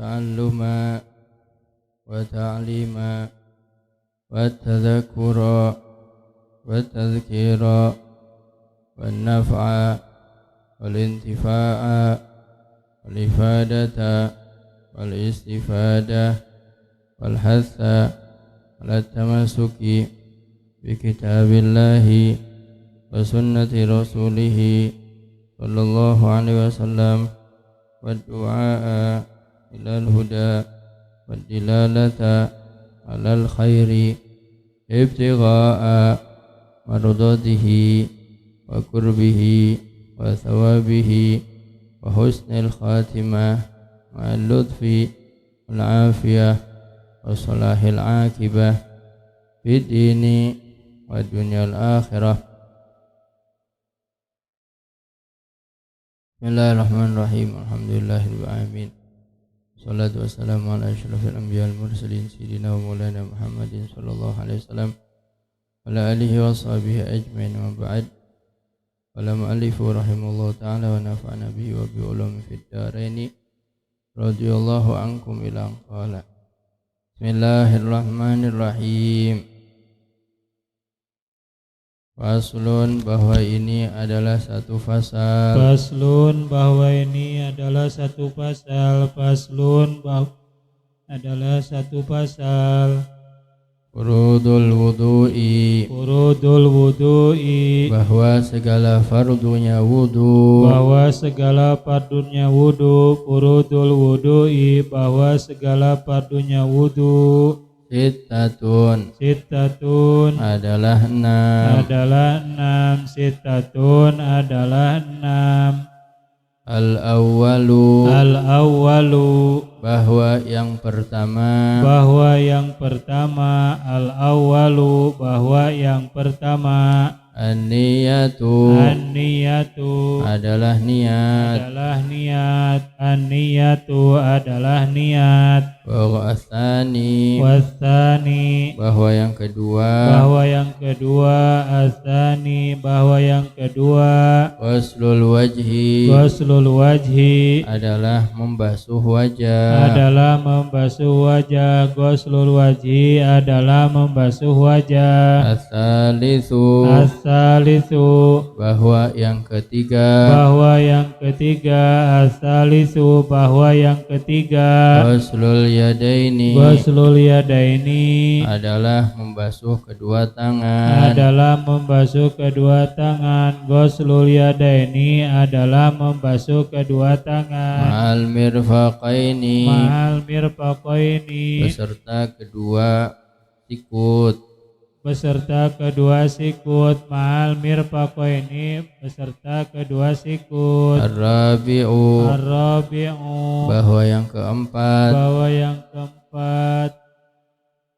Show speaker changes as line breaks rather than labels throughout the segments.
تعلما وتعليما والتذكرا والتذكيرا والنفع والانتفاع والإفادة والاستفادة والحث على التمسك بكتاب الله وسنة رسوله صلى الله عليه وسلم والدعاء إلى الهدى والدلالة على الخير ابتغاء مرضاته وقربه وثوابه وحسن الخاتمة مع اللطف والعافية وصلاح العاقبة في الدين والدنيا الآخرة. Bismillahirrahmanirrahim. Alhamdulillahirabbil alamin. Wassalatu wassalamu ala asyrafil anbiya'i wal mursalin sayyidina wa maulana Muhammadin sallallahu alaihi wasallam wa ala alihi wa sahbihi ajmain wa ba'd. Qala mu'allifu rahimallahu ta'ala wa nafa'ana bihi wa bi ulumi fid dharain. Radhiyallahu ankum ila qala. Bismillahirrahmanirrahim. Faslun, bahwa ini adalah satu fasal.
Faslun, bahwa ini adalah satu pasal. Faslun, bahwa adalah satu pasal.
Furudul wudu'i.
Furudul wudu'i,
bahwa segala fardunya wudu.
bahwa segala fardunya wudu. Furudul wudu'i, bahwa segala fardunya wudu.
Sittatun,
Sittatun,
adalah 6.
adalah 6. Sittatun, adalah 6.
Al-awwalu,
Al-awwalu,
bahwa yang pertama.
bahwa yang pertama. Al-awwalu, bahwa yang pertama.
An-niyatu,
An-niyatu,
adalah niat.
adalah niat. An-niyatu, adalah niat.
Wa asani,
Wasani,
bahwa yang kedua.
bahwa yang kedua. Asani, bahwa yang kedua.
Ghuslul wajhi,
Ghuslul wajhi,
adalah membasuh wajah.
adalah membasuh wajah. Ghuslul wajhi, adalah membasuh wajah.
As-salisu,
As-salisu,
bahwa yang ketiga.
bahwa yang ketiga. As-salisu, bahwa yang ketiga.
Ghuslul yadaini,
Ghuslul yadaini,
adalah membasuh kedua tangan.
adalah membasuh kedua tangan. Ghuslul yadaini, adalah membasuh kedua tangan.
Ma'al mirfaqaini,
Ma'al mirfaqaini,
beserta kedua sikut.
beserta kedua sikut. Ma'al mirfaqaini, beserta kedua sikut.
Ar-rabi'u,
Ar-rabi'u,
bahwa yang keempat.
bahwa yang keempat.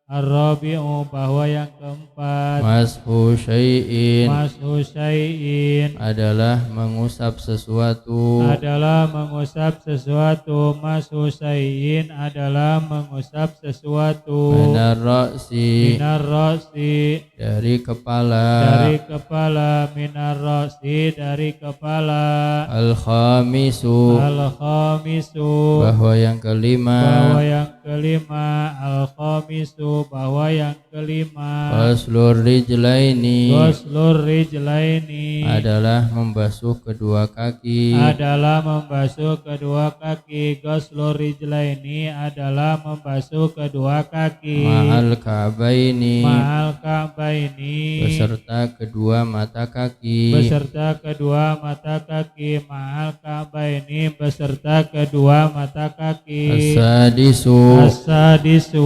Ar-rabi'u, bahwa yang keempat.
Mashu syai'in,
Mashu syai'in,
adalah mengusap sesuatu.
adalah mengusap sesuatu. Mashu syai'in, adalah mengusap sesuatu.
Minar ra'si,
Minar ra'si,
dari kepala.
dari kepala. Minar ra'si, dari kepala.
Al-khamisu,
Al-khamisu,
bahwa yang kelima.
bahwa yang kelima. Al-khamisu, bahwa yang kelima.
Ghuslur rijlaini,
Ghuslur rijlaini,
adalah membasuh kedua kaki.
adalah membasuh kedua kaki. Ghuslur rijlaini, adalah membasuh kedua kaki.
Ma'al ka'baini,
Ma'al ka'baini,
beserta kedua mata kaki.
beserta kedua mata kaki. Ma'al ka'baini, beserta kedua mata kaki.
As-sadisu,
As-sadisu,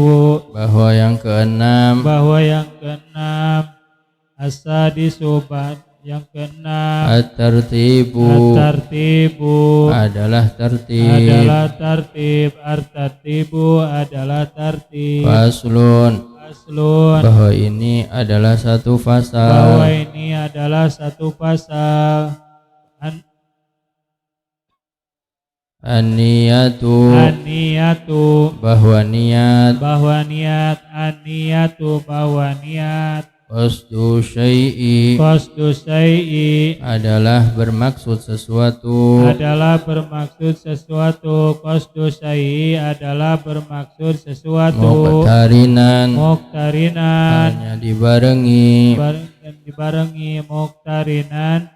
bahwa yang keenam.
bahwa yang keenam. As-sadisu, yang keenam.
At-tartibu,
At-tartibu,
adalah tertib.
adalah tertib. At-tartibu, adalah tertib.
Faslun,
Faslun,
bahwa ini adalah satu
bahwa
fasal.
ini adalah satu pasal.
An-niyatu,
An-niyatu,
bahwa niat.
bahwa niat. An-niyatu, bahwa niat.
Qasdu syai'i
Qasdu syai'i
adalah bermaksud sesuatu.
adalah bermaksud sesuatu. Qasdu syai'i adalah bermaksud sesuatu.
Muqtarinan
Muqtarinan
hanya dibarengi
dibarengi muqtarinan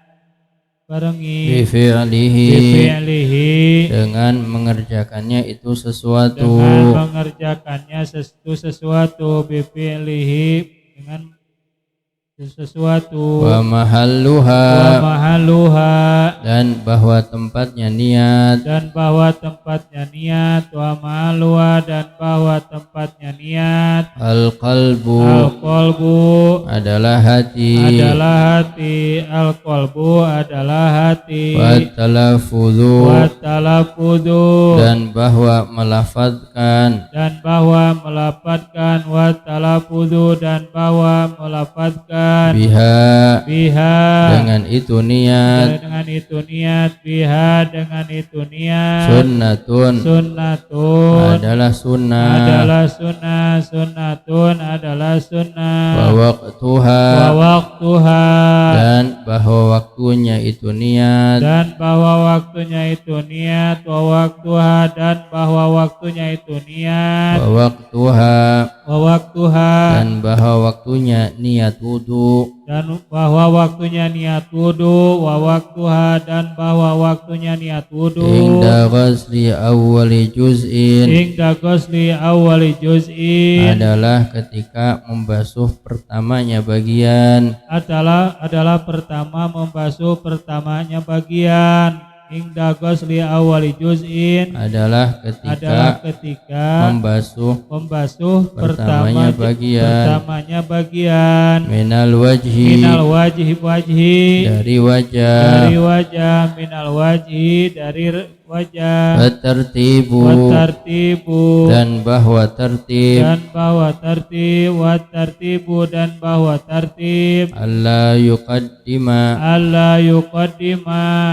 barengi
bifi'lihi
bifi'lihi
dengan mengerjakannya itu sesuatu.
dengan mengerjakannya sesuatu bifi'lihi dengan sesuatu
Wa mahalluha dan bahwa tempatnya niat.
dan bahwa tempatnya niat. Wa mahalluha dan bahwa tempatnya niat.
Al-qalbu adalah hati.
Al-qalbu adalah hati.
Wa talafudhu dan bahwa melafadzkan. Wa talafudhu dan bahwa melafadzkan biha dengan itu niat. Biha dengan itu niat. Sunnatun adalah sunnah. Sunnatun adalah sunnah. Wa waqtuha dan bahwa waktunya itu niat. Wa waqtuha dan bahwa waktunya niat wudu. Dan bahwa waktunya niat wudu. Wa waqtuha dan bahwa waktunya niat wudu. Inda ghusli awwali juz'in adalah ketika membasuh pertamanya bagian. Adalah pertama membasuh pertamanya bagian. Inda ghusli awwali juz'in adalah ketika membasuh pertamanya bagian. Minal wajhi dari wajah. Minal wajhi dari wajah. Watartibu dan bahwa tertib. Allah yuqaddima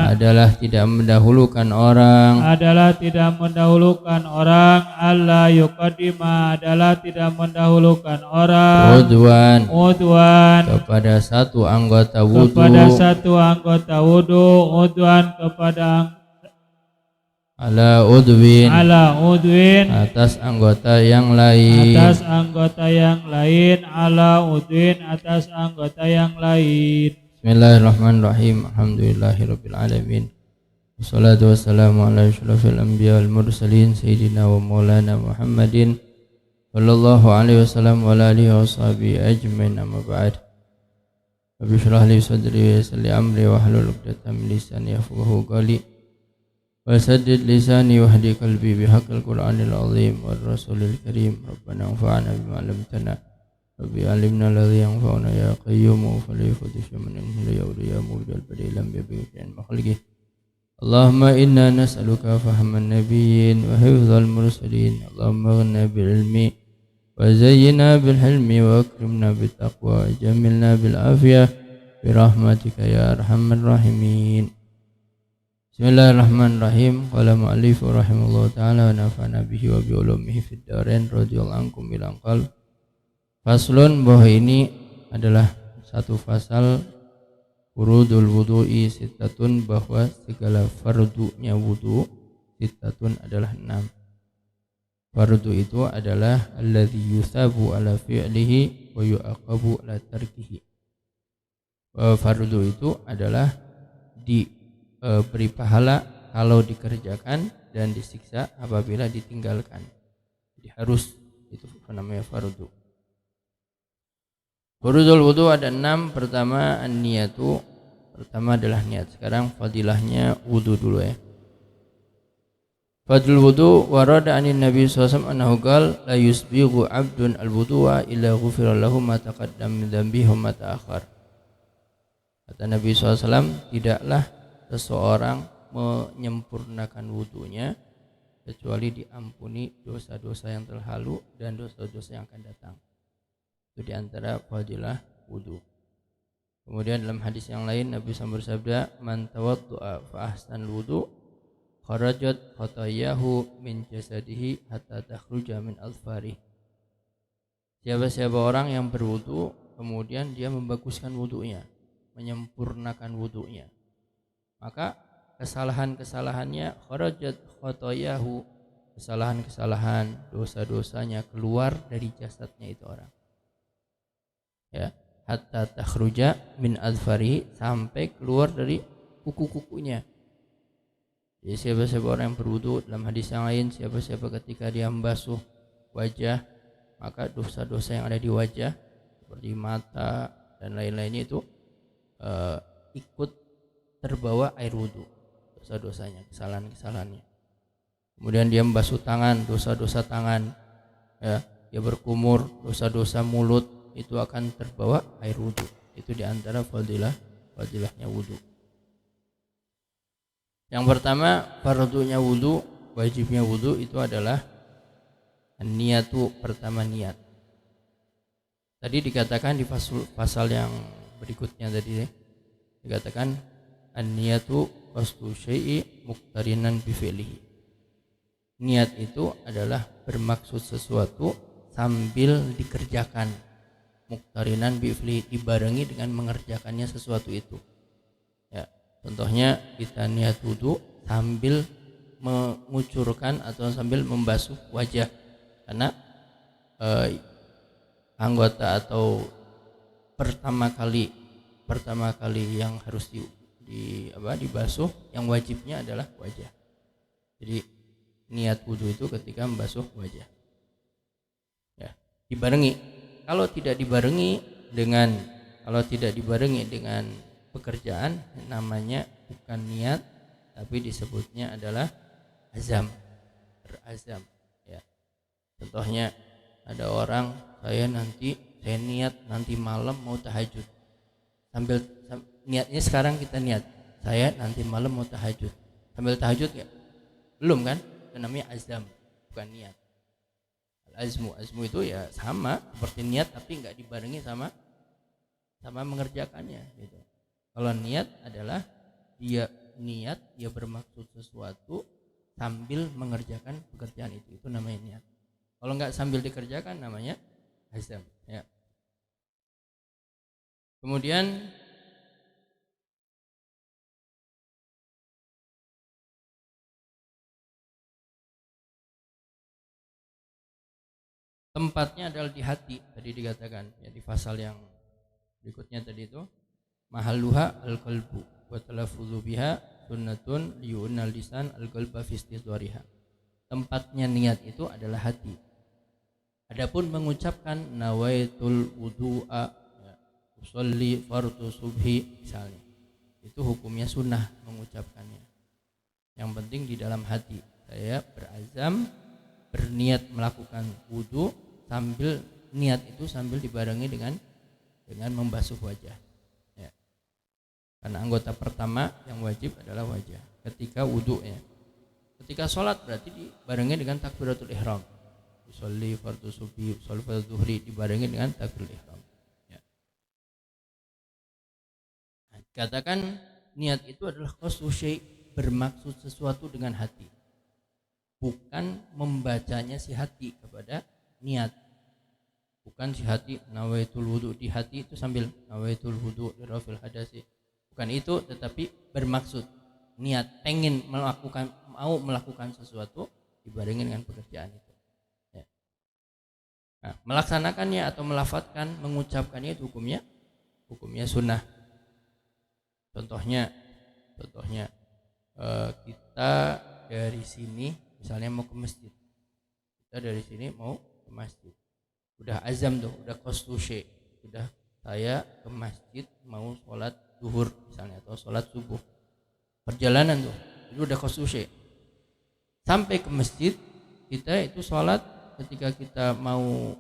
adalah tidak mendahulukan orang. Allah yuqaddima adalah tidak mendahulukan orang. Udwan kepada satu anggota wudu. Udwan kepada ala udwin atas anggota yang lain. Bismillahirrahmanirrahim. Alhamdulillahirabbil alamin. Wassalatu wassalamu ala asyrafil anbiya wal mursalin sayyidina wa maulana Muhammadin sallallahu alaihi wasallam wa ala alihi washabihi ajmain. Amma ba'd. Rabbi shrah li sadri wa yassir li amri wa hlul 'uqdatam min lisani yafqahu qawli. Wasaddid lisani wahdi qalbi bihaqqil Qur'anil azim war rasulil karim. Rabbana anfa'na bima 'allamtana. Rabbi 'allimna alladhi yanfa'una ya qayyum fa la yafudishu min ya mujal badilam bi bi'an makhluqih. Allahumma inna nas'aluka fahman nabiyyin wa hifdzal mursalin. Allahumma ghna bil ilmi wa zayyina bil hilmi wa akrimna bit taqwa wa jamilna bil afiyah bi rahmatika ya arhamar rahimin. Bismillahirrahmanirrahim. Qala mu'allif rahimahullah ta'ala wa nafa'na bihi wa bi ulumihi fid dharain radhiyallahu ankum bil qalb. Faslun, bahwa ini adalah satu fasal furudul wudu'i sittatun, bahwa segala fardunya wudu sittatun adalah 6. Fardu itu adalah alladzi yusabu ala fi'lihi wa yu'aqabu ala tarkihi. Fardu itu adalah beri pahala kalau dikerjakan dan disiksa apabila ditinggalkan. Jadi harus, itu namanya fardu. Furudul wudu ada 6. Pertama an-niyatu, pertama adalah niat. Sekarang fadilahnya wudu dulu ya. Fadlul wudu warada anin Nabi SAW annahu qala la yusbighu 'abdun al-wudu'a illa ghufira lahu ma taqaddama min dhanbihi wa ma ta'akhkhar. Kata Nabi SAW, tidaklah seseorang menyempurnakan wudunya kecuali diampuni dosa-dosa yang telah lalu dan dosa-dosa yang akan datang. Itu diantara fadilah wudu. Kemudian dalam hadis yang lain Nabi SAW bersabda, man tawaddu'a fa ahsanal wudu kharajat khatayahu min jasadihi hatta takhruja min alfarih. Siapa orang yang berwudu kemudian dia membaguskan wudunya, menyempurnakan wudunya, maka kesalahan-kesalahannya kharajat khotoyahu, kesalahan-kesalahan dosa-dosanya keluar dari jasadnya itu orang, ya, hatta takhruja min adfari, sampai keluar dari kuku-kukunya. Jadi siapa-siapa orang yang berwudu, dalam hadis yang lain, siapa-siapa ketika dia membasuh wajah, maka dosa-dosa yang ada di wajah seperti mata dan lain-lainnya itu ikut terbawa air wudu, dosa-dosanya, kesalahan-kesalahannya. Kemudian dia membasuh tangan, dosa-dosa tangan, ya, dia berkumur, dosa-dosa mulut itu akan terbawa air wudu. Itu diantara fadilahnya wudu. Yang pertama, fardunya wudu, wajibnya wudu itu adalah niyatu, pertama niat. Tadi dikatakan di pasal yang berikutnya tadi dikatakan an-niyatu qasdu syai'i muqtarinan bi fi'lihi. Niat itu adalah bermaksud sesuatu sambil dikerjakan, muqtarinan bi fi'lihi, dibarengi dengan mengerjakannya sesuatu itu. Ya, contohnya kita niat wudu sambil mengucurkan atau sambil membasuh wajah, karena anggota atau pertama kali yang harus dibasuh, yang wajibnya adalah wajah. Jadi niat wudu itu ketika membasuh wajah, ya, dibarengi. Kalau tidak dibarengi dengan pekerjaan, namanya bukan niat, tapi disebutnya adalah azam, berazam, ya. Contohnya ada orang, saya niat nanti malam mau tahajud, sambil niatnya sekarang kita niat, saya nanti malam mau tahajud, sambil tahajud ya, belum kan? Itu namanya azam, bukan niat. Azmu itu ya sama seperti niat, tapi nggak dibarengi sama mengerjakannya gitu. Kalau niat adalah dia bermaksud sesuatu sambil mengerjakan pekerjaan itu namanya niat. Kalau nggak sambil dikerjakan namanya azam, ya. Kemudian tempatnya adalah di hati, tadi dikatakan ya di pasal yang berikutnya tadi itu, mahalluha al-qalbu wa talaffuzu biha sunnatun liyunal lisan al-qalba fi istidhariha. Tempatnya niat itu adalah hati. Adapun mengucapkan nawaitul wudu'a, ya, usolli fardhu subhi misalnya, itu hukumnya sunnah mengucapkannya. Yang penting di dalam hati, saya berazam, berniat melakukan wudu, sambil niat itu sambil dibarengi dengan membasuh wajah, ya. Karena anggota pertama yang wajib adalah wajah ketika wudu, ya. Ketika sholat berarti dibarengi dengan takbiratul ihram, sholli fardhu subhi, sholli fardhu zuhri, dibarengi dengan takbiratul ihram, ya. Nah, katakan niat itu adalah qasdu syai', bermaksud sesuatu dengan hati, bukan membacanya si hati kepada niat. Bukan si hati nawaitul wudu, di hati itu sambil nawaitul wudu lirafil hadasi, bukan itu, tetapi bermaksud niat pengen mau melakukan sesuatu dibarengi dengan pekerjaan itu, ya. Nah, melaksanakannya atau melafadzkan, mengucapkannya itu hukumnya sunnah. Contohnya kita dari sini misalnya mau ke masjid, udah azam tuh, udah qasdu syai', udah saya ke masjid mau sholat zuhur misalnya atau sholat subuh, perjalanan tuh itu udah qasdu syai'. Sampai ke masjid kita itu sholat, ketika kita mau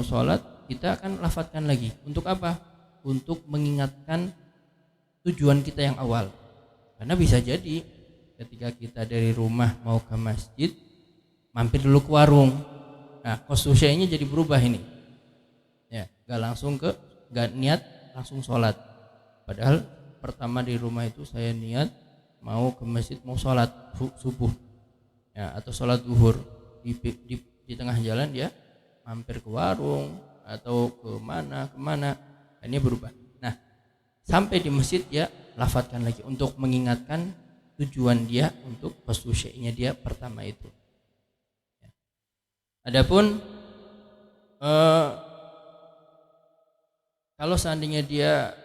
sholat kita akan lafadzkan lagi, untuk apa? Untuk mengingatkan tujuan kita yang awal. Karena bisa jadi ketika kita dari rumah mau ke masjid mampir dulu ke warung, nah qasdu syai'nya jadi berubah ini, ya, nggak niat langsung sholat, padahal pertama di rumah itu saya niat mau ke masjid mau sholat subuh, ya, atau sholat zuhur. Di tengah jalan dia mampir ke warung atau kemana, ini berubah. Nah, sampai di masjid dia lafadzkan lagi untuk mengingatkan tujuan dia untuk khusyuknya dia pertama itu. Adapun kalau seandainya dia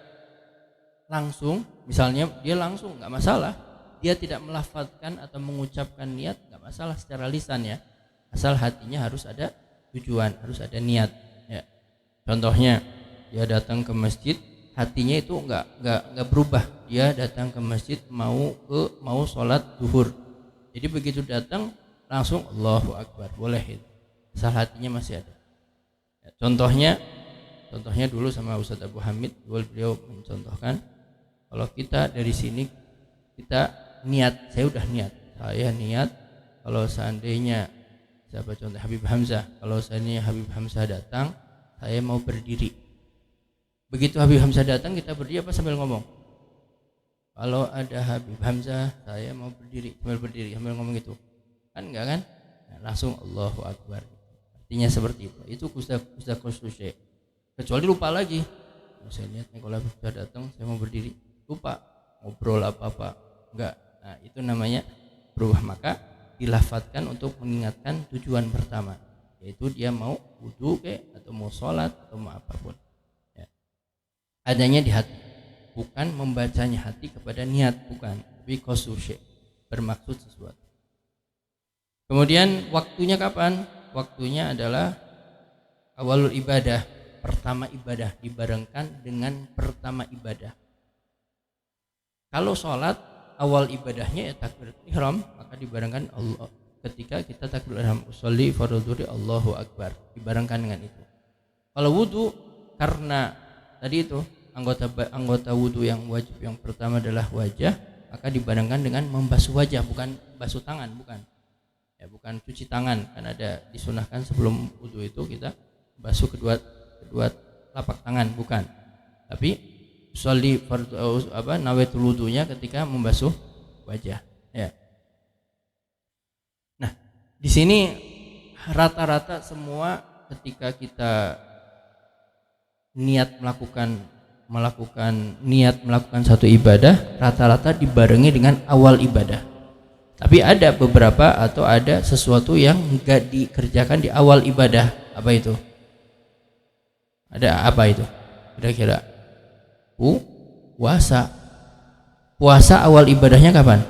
langsung, misalnya dia langsung nggak masalah, dia tidak melafadzkan atau mengucapkan niat nggak masalah secara lisan ya, asal hatinya harus ada tujuan, harus ada niat. Ya. Contohnya dia datang ke masjid, hatinya itu nggak berubah, dia datang ke masjid mau sholat zuhur, jadi begitu datang langsung Allahu Akbar, boleh itu, asal hatinya masih ada. Ya, contohnya dulu sama Ustadz Abu Hamid, beliau mencontohkan kalau kita dari sini kita niat, saya niat kalau seandainya siapa contoh Habib Hamzah, kalau seandainya Habib Hamzah datang saya mau berdiri. Begitu Habib Hamzah datang kita berdiri apa sambil ngomong? Kalau ada Habib Hamzah saya mau berdiri, sambil ngomong gitu kan, enggak kan? Nah, langsung Allahu Akbar, artinya seperti itu sudah khusyuk. Kecuali lupa lagi, saya niat kalau Habib Hamzah datang saya mau berdiri, lupa ngobrol apa enggak, nah itu namanya berubah. Maka dilafadzkan untuk mengingatkan tujuan pertama, yaitu dia mau wudu atau mau sholat atau mau apapun ya. Adanya di hati, bukan membacanya hati kepada niat, bukan, tapi khusyuk, bermaksud sesuatu. Kemudian waktunya kapan? Waktunya adalah awalul ibadah, pertama ibadah, dibarengkan dengan pertama ibadah. Kalau sholat awal ibadahnya ya takbiratul ihram, maka dibarengkan Allah ketika kita takbiratul ihram, usolli fardhu Allahu Akbar, dibarengkan dengan itu. Kalau wudu, karena tadi itu anggota wudu yang wajib yang pertama adalah wajah, maka dibarengkan dengan membasuh wajah, bukan basuh tangan, bukan cuci tangan, kan ada disunahkan sebelum wudu itu kita basuh kedua telapak tangan, bukan, tapi sholli nawaitul wudunya ketika membasuh wajah ya. Nah, di sini rata-rata semua ketika kita niat melakukan satu ibadah, rata-rata dibarengi dengan awal ibadah. Tapi ada beberapa atau ada sesuatu yang enggak dikerjakan di awal ibadah. Apa itu? Ada apa itu? Kira-kira puasa awal ibadahnya kapan?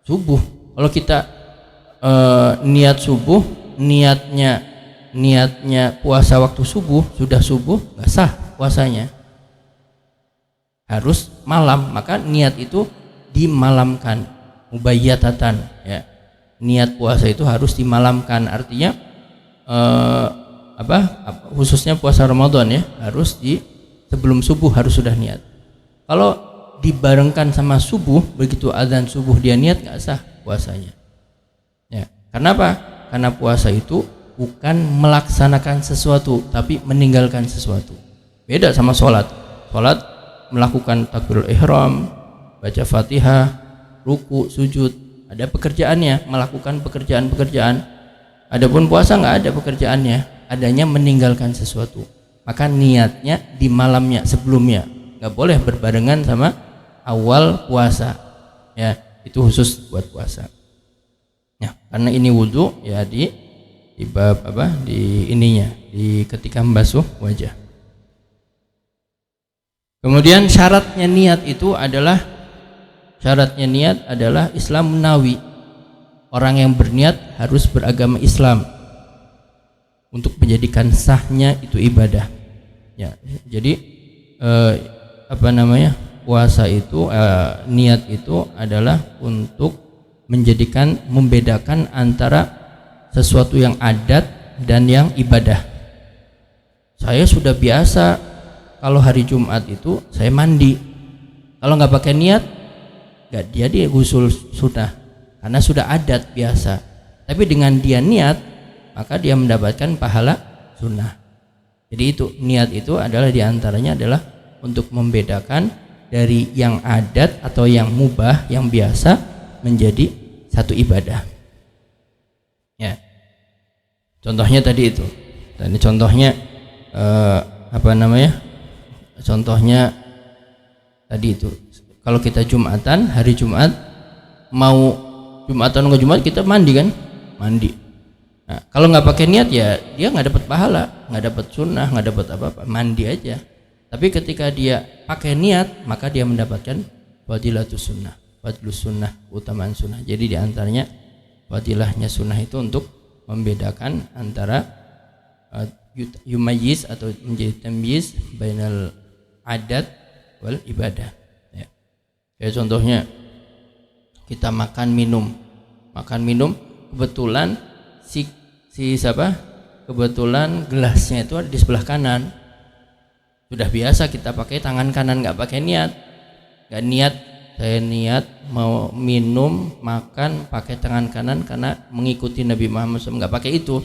Subuh. Kalau kita niat subuh, niatnya puasa waktu subuh, sudah subuh nggak sah puasanya, harus malam. Maka niat itu dimalamkan, mubayyatatan ya. Niat puasa itu harus dimalamkan, artinya khususnya puasa Ramadan ya, harus sebelum subuh harus sudah niat. Kalau dibarengkan sama subuh, begitu azan subuh dia niat, nggak sah puasanya ya. Karena apa? Karena puasa itu bukan melaksanakan sesuatu, tapi meninggalkan sesuatu. Beda sama sholat melakukan takbirul ihram, baca fatihah, ruku, sujud, ada pekerjaannya, melakukan pekerjaan. Adapun puasa nggak ada pekerjaannya, adanya meninggalkan sesuatu. Maka niatnya di malamnya sebelumnya, nggak boleh berbarengan sama awal puasa ya, itu khusus buat puasa ya. Karena ini wudu ya, di bab di ketika membasuh wajah. Kemudian syaratnya niat adalah Islam nawi, orang yang berniat harus beragama Islam untuk menjadikan sahnya itu ibadah ya. Jadi puasa itu niat itu adalah untuk membedakan antara sesuatu yang adat dan yang ibadah. Saya sudah biasa kalau hari Jumat itu saya mandi, kalau nggak pakai niat nggak jadi ghusul sunnah, karena sudah adat biasa. Tapi dengan dia niat, maka dia mendapatkan pahala sunnah. Jadi itu niat itu adalah diantaranya adalah untuk membedakan dari yang adat atau yang mubah, yang biasa menjadi satu ibadah ya. Contohnya tadi itu, dan contohnya apa namanya? Contohnya tadi itu, kalau kita Jumatan, hari Jumat, mau Jumatan nggak Jumat kita mandi kan? Mandi. Nah, kalau nggak pakai niat ya dia nggak dapat pahala, nggak dapat sunnah, nggak dapat apa-apa, mandi aja. Tapi ketika dia pakai niat, maka dia mendapatkan fadilatus sunnah, fadlus sunnah, utamaan sunnah. Jadi diantaranya fadilahnya sunnah itu untuk membedakan antara yumayyiz atau menjadi tamyiz bainal adat wal ibadah. Ya. Kayak contohnya kita makan minum kebetulan si siapa? Kebetulan gelasnya itu ada di sebelah kanan. Sudah biasa kita pakai tangan kanan, nggak pakai niat. Nggak niat, saya niat mau minum, makan pakai tangan kanan karena mengikuti Nabi Muhammad SAW, nggak pakai itu.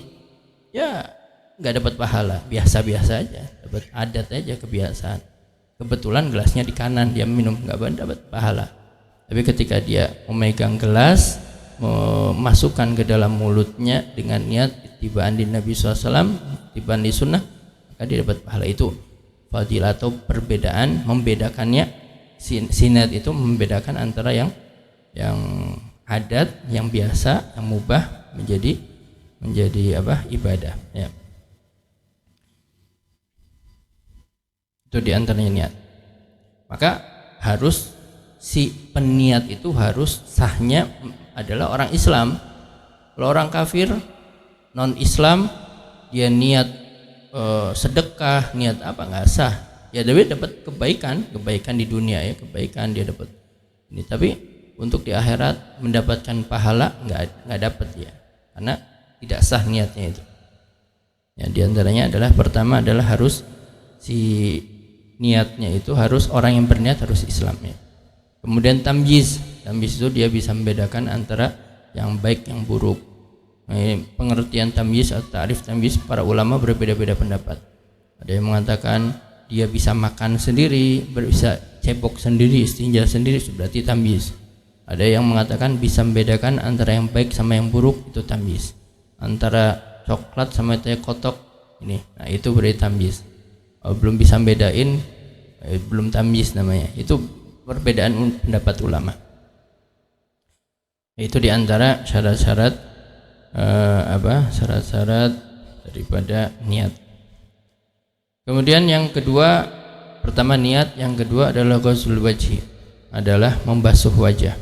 Ya nggak dapat pahala, biasa-biasa aja, dapat adat aja, kebiasaan. Kebetulan gelasnya di kanan, dia minum, nggak dapat pahala. Tapi ketika dia memegang gelas, memasukkan ke dalam mulutnya dengan niat tibaan di Nabi SAW, tibaan di sunnah, maka dia dapat pahala. Itu fadilah atau perbedaan, membedakannya. Sinat itu membedakan antara yang adat, yang biasa, yang mubah menjadi apa? Ibadah. Ya. Itu diantaranya niat. Maka harus si peniat itu harus sahnya adalah orang Islam. Kalau orang kafir non Islam dia niat sedekah, niat apa, nggak sah. Ya dia dapat kebaikan di dunia, ya kebaikan dia dapat ini, tapi untuk di akhirat mendapatkan pahala nggak dapat ya, karena tidak sah niatnya itu. Ya, diantaranya adalah pertama adalah harus si niatnya itu harus orang yang berniat harus Islam ya. Kemudian tamyiz itu dia bisa membedakan antara yang baik yang buruk. Pengertian tamyiz atau ta'rif tamyiz para ulama berbeda-beda pendapat. Ada yang mengatakan dia bisa makan sendiri, bisa cebok sendiri, istinja sendiri, berarti tamyiz. Ada yang mengatakan bisa membedakan antara yang baik sama yang buruk, itu tamyiz. Antara coklat sama teh kotok ini, nah itu berarti tamyiz. Belum bisa bedain, belum tamyiz namanya. Itu perbedaan pendapat ulama. Itu diantara syarat-syarat syarat-syarat daripada niat. Kemudian yang kedua, pertama niat, yang kedua adalah ghusl wajhi, adalah membasuh wajah.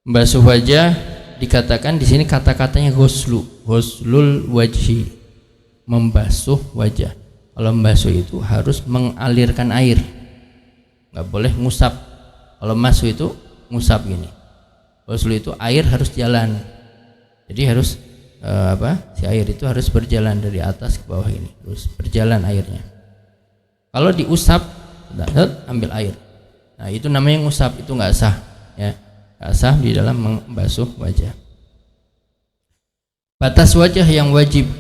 Membasuh wajah dikatakan di sini kata-katanya ghuslul wajhi, membasuh wajah. Kalau membasuh itu harus mengalirkan air, nggak boleh ngusap. Kalau membasuh itu ngusap gini. Ghusl itu air harus jalan, jadi harus si air itu harus berjalan dari atas ke bawah ini, terus berjalan airnya. Kalau diusap, ambil air, nah itu namanya ngusap, itu nggak sah ya, nggak sah di dalam membasuh wajah. Batas wajah yang wajib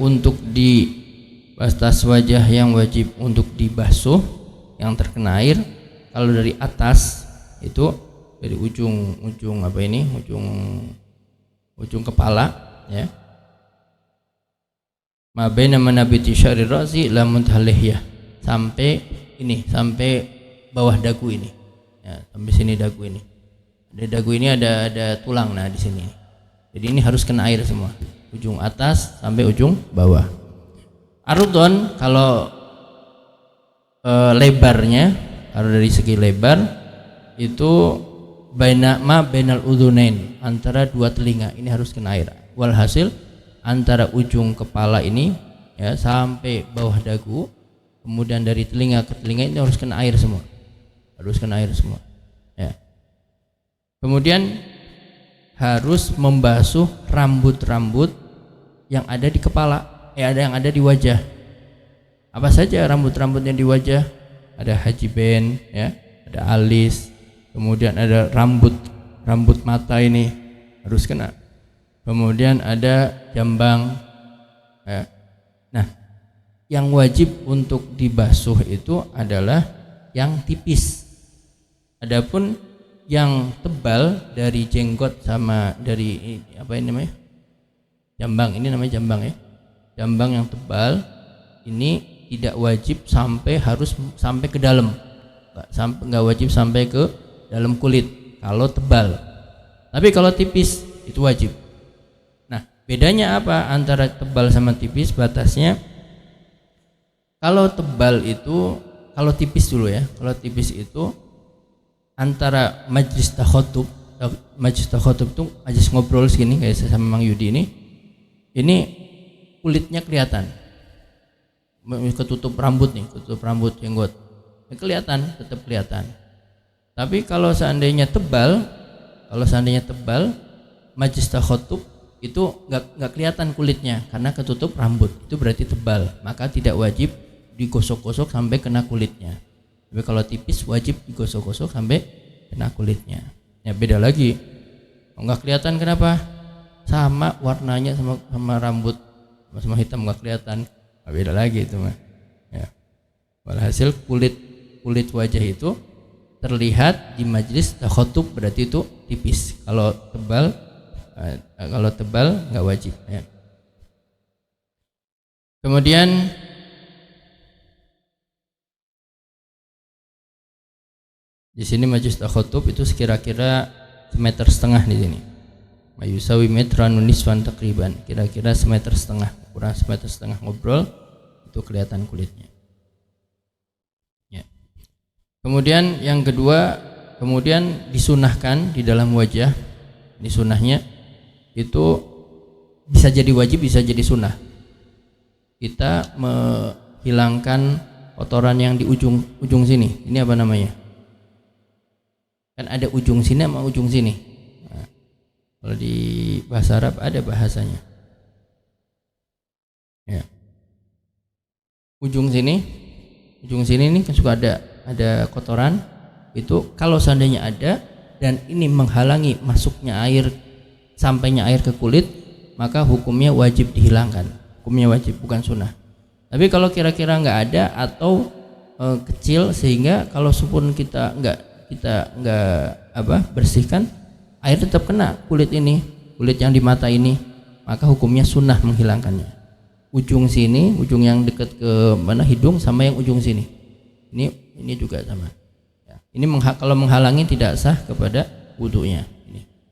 untuk dibasuh yang terkena air, kalau dari atas itu dari ujung kepala ya, ma baina manabiti sya'ri ra'si la muntahalih, sampai bawah dagu ini ya, sampai sini dagu ini. Di dagu ini ada tulang, nah di sini. Jadi ini harus kena air semua, ujung atas sampai ujung bawah. Ardhon kalau lebarnya, kalau dari segi lebar itu bainal udhunain, antara dua telinga ini harus kena air. Walhasil antara ujung kepala ini ya sampai bawah dagu, kemudian dari telinga ke telinga ini harus kena air semua, ya. Kemudian harus membasuh rambut-rambut yang ada di kepala, yang ada di wajah. Apa saja rambut-rambut yang di wajah? Ada hajiben ya, ada alis, kemudian ada rambut mata ini harus kena, kemudian ada jambang ya. Nah, yang wajib untuk dibasuh itu adalah yang tipis. Adapun yang tebal dari jenggot sama dari jambang, ini namanya jambang ya, jambang yang tebal ini tidak wajib harus sampai ke dalam, nggak wajib sampai ke dalam kulit kalau tebal. Tapi kalau tipis itu wajib. Nah, bedanya apa antara tebal sama tipis? Batasnya kalau tebal itu, kalau tipis dulu ya. Kalau tipis itu antara majlis takhotub itu majlis ngobrol segini kayak saya sama Mang Yudi ini kulitnya kelihatan, ketutup rambut jenggot kelihatan, tetap kelihatan. Tapi kalau seandainya tebal majlis takhotub itu nggak kelihatan kulitnya karena ketutup rambut, itu berarti tebal, maka tidak wajib digosok-gosok sampai kena kulitnya. Tapi kalau tipis wajib digosok-gosok sampai kena kulitnya. Ya beda lagi. Nggak kelihatan kenapa? Sama warnanya sama rambut sama hitam nggak kelihatan. Nah, beda lagi itu mah. Ya. Walhasil kulit wajah itu terlihat di majlis takhotub berarti itu tipis. Kalau tebal nggak wajib. Ya. Kemudian di sini majlis takhotub itu kira-kira semeter setengah di sini. Mayusawi metran nisfan takriban, kira-kira semeter setengah, kurang semeter setengah ngobrol itu kelihatan kulitnya. Ya. Kemudian yang kedua, kemudian disunahkan di dalam wajah, ini sunahnya itu bisa jadi wajib, bisa jadi sunah. Kita menghilangkan kotoran yang di ujung sini. Ini apa namanya? Kan ada ujung sini sama ujung sini. Nah, kalau di bahasa Arab ada bahasanya. Ya. Ujung sini ini kan suka ada kotoran. Itu kalau seandainya ada dan ini menghalangi masuknya air, sampainya air ke kulit, maka hukumnya wajib dihilangkan. Hukumnya wajib, bukan sunnah. Tapi kalau kira-kira nggak ada atau kecil sehingga kalau pun kita nggak bersihkan, air tetap kena kulit yang di mata ini, maka hukumnya sunnah menghilangkannya. Ujung sini, ujung yang dekat ke mana hidung sama yang ujung sini, ini juga sama. Ya. Ini kalau menghalangi tidak sah kepada wudunya.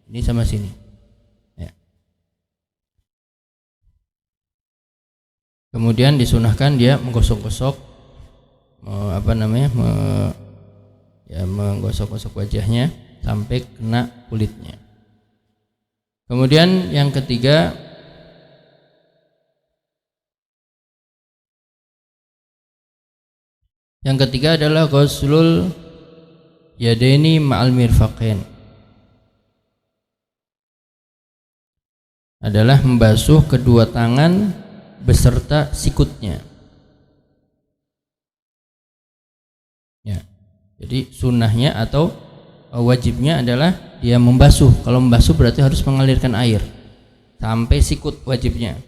Ini sama sini. Ya. Kemudian disunahkan dia menggosok-gosok, menggosok-gosok wajahnya sampai kena kulitnya. Kemudian yang ketiga, adalah ghuslul yadaini ma'al mirfaqain, adalah membasuh kedua tangan beserta sikutnya. Ya. Jadi sunnahnya atau wajibnya adalah dia membasuh. Kalau membasuh berarti harus mengalirkan air sampai sikut wajibnya.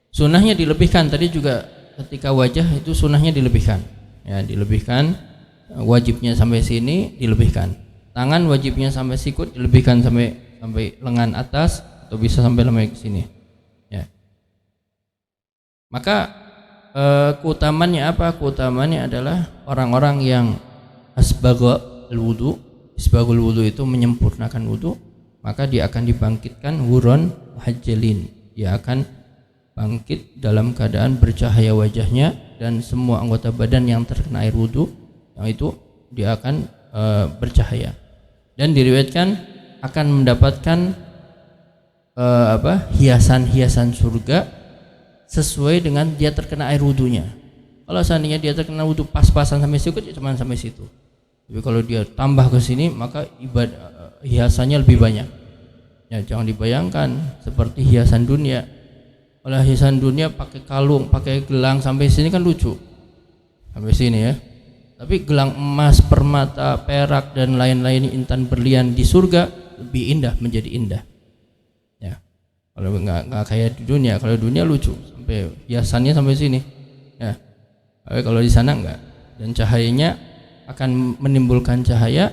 Sunnahnya dilebihkan, tadi juga ketika wajah itu sunnahnya dilebihkan. Ya, dilebihkan, wajibnya sampai sini dilebihkan. Tangan wajibnya sampai sikut dilebihkan sampai lengan atas atau bisa sampai ke sini. Ya. Maka keutamaannya apa? Keutamaannya adalah orang-orang yang asbagul wudu itu menyempurnakan wudu, maka dia akan dibangkitkan huron hajjalin. Dia akan bangkit dalam keadaan bercahaya wajahnya dan semua anggota badan yang terkena air wudu yang itu dia akan bercahaya. Dan diriwayatkan akan mendapatkan hiasan-hiasan surga sesuai dengan dia terkena air wudunya. Kalau seandainya dia terkena wudu pas-pasan sampai sikut, ya cuma sampai situ. Tapi kalau dia tambah ke sini, maka hiasannya lebih banyak. Ya, jangan dibayangkan seperti hiasan dunia. Kalau hiasan dunia pakai kalung, pakai gelang sampai sini kan lucu. Sampai sini ya. Tapi gelang emas, permata, perak dan lain-lain intan berlian di surga lebih indah, menjadi indah. Ya. Kalau nggak kayak di dunia. Kalau dunia lucu, sampai hiasannya sampai sini. Ya. Tapi kalau di sana enggak. Dan cahayanya akan menimbulkan cahaya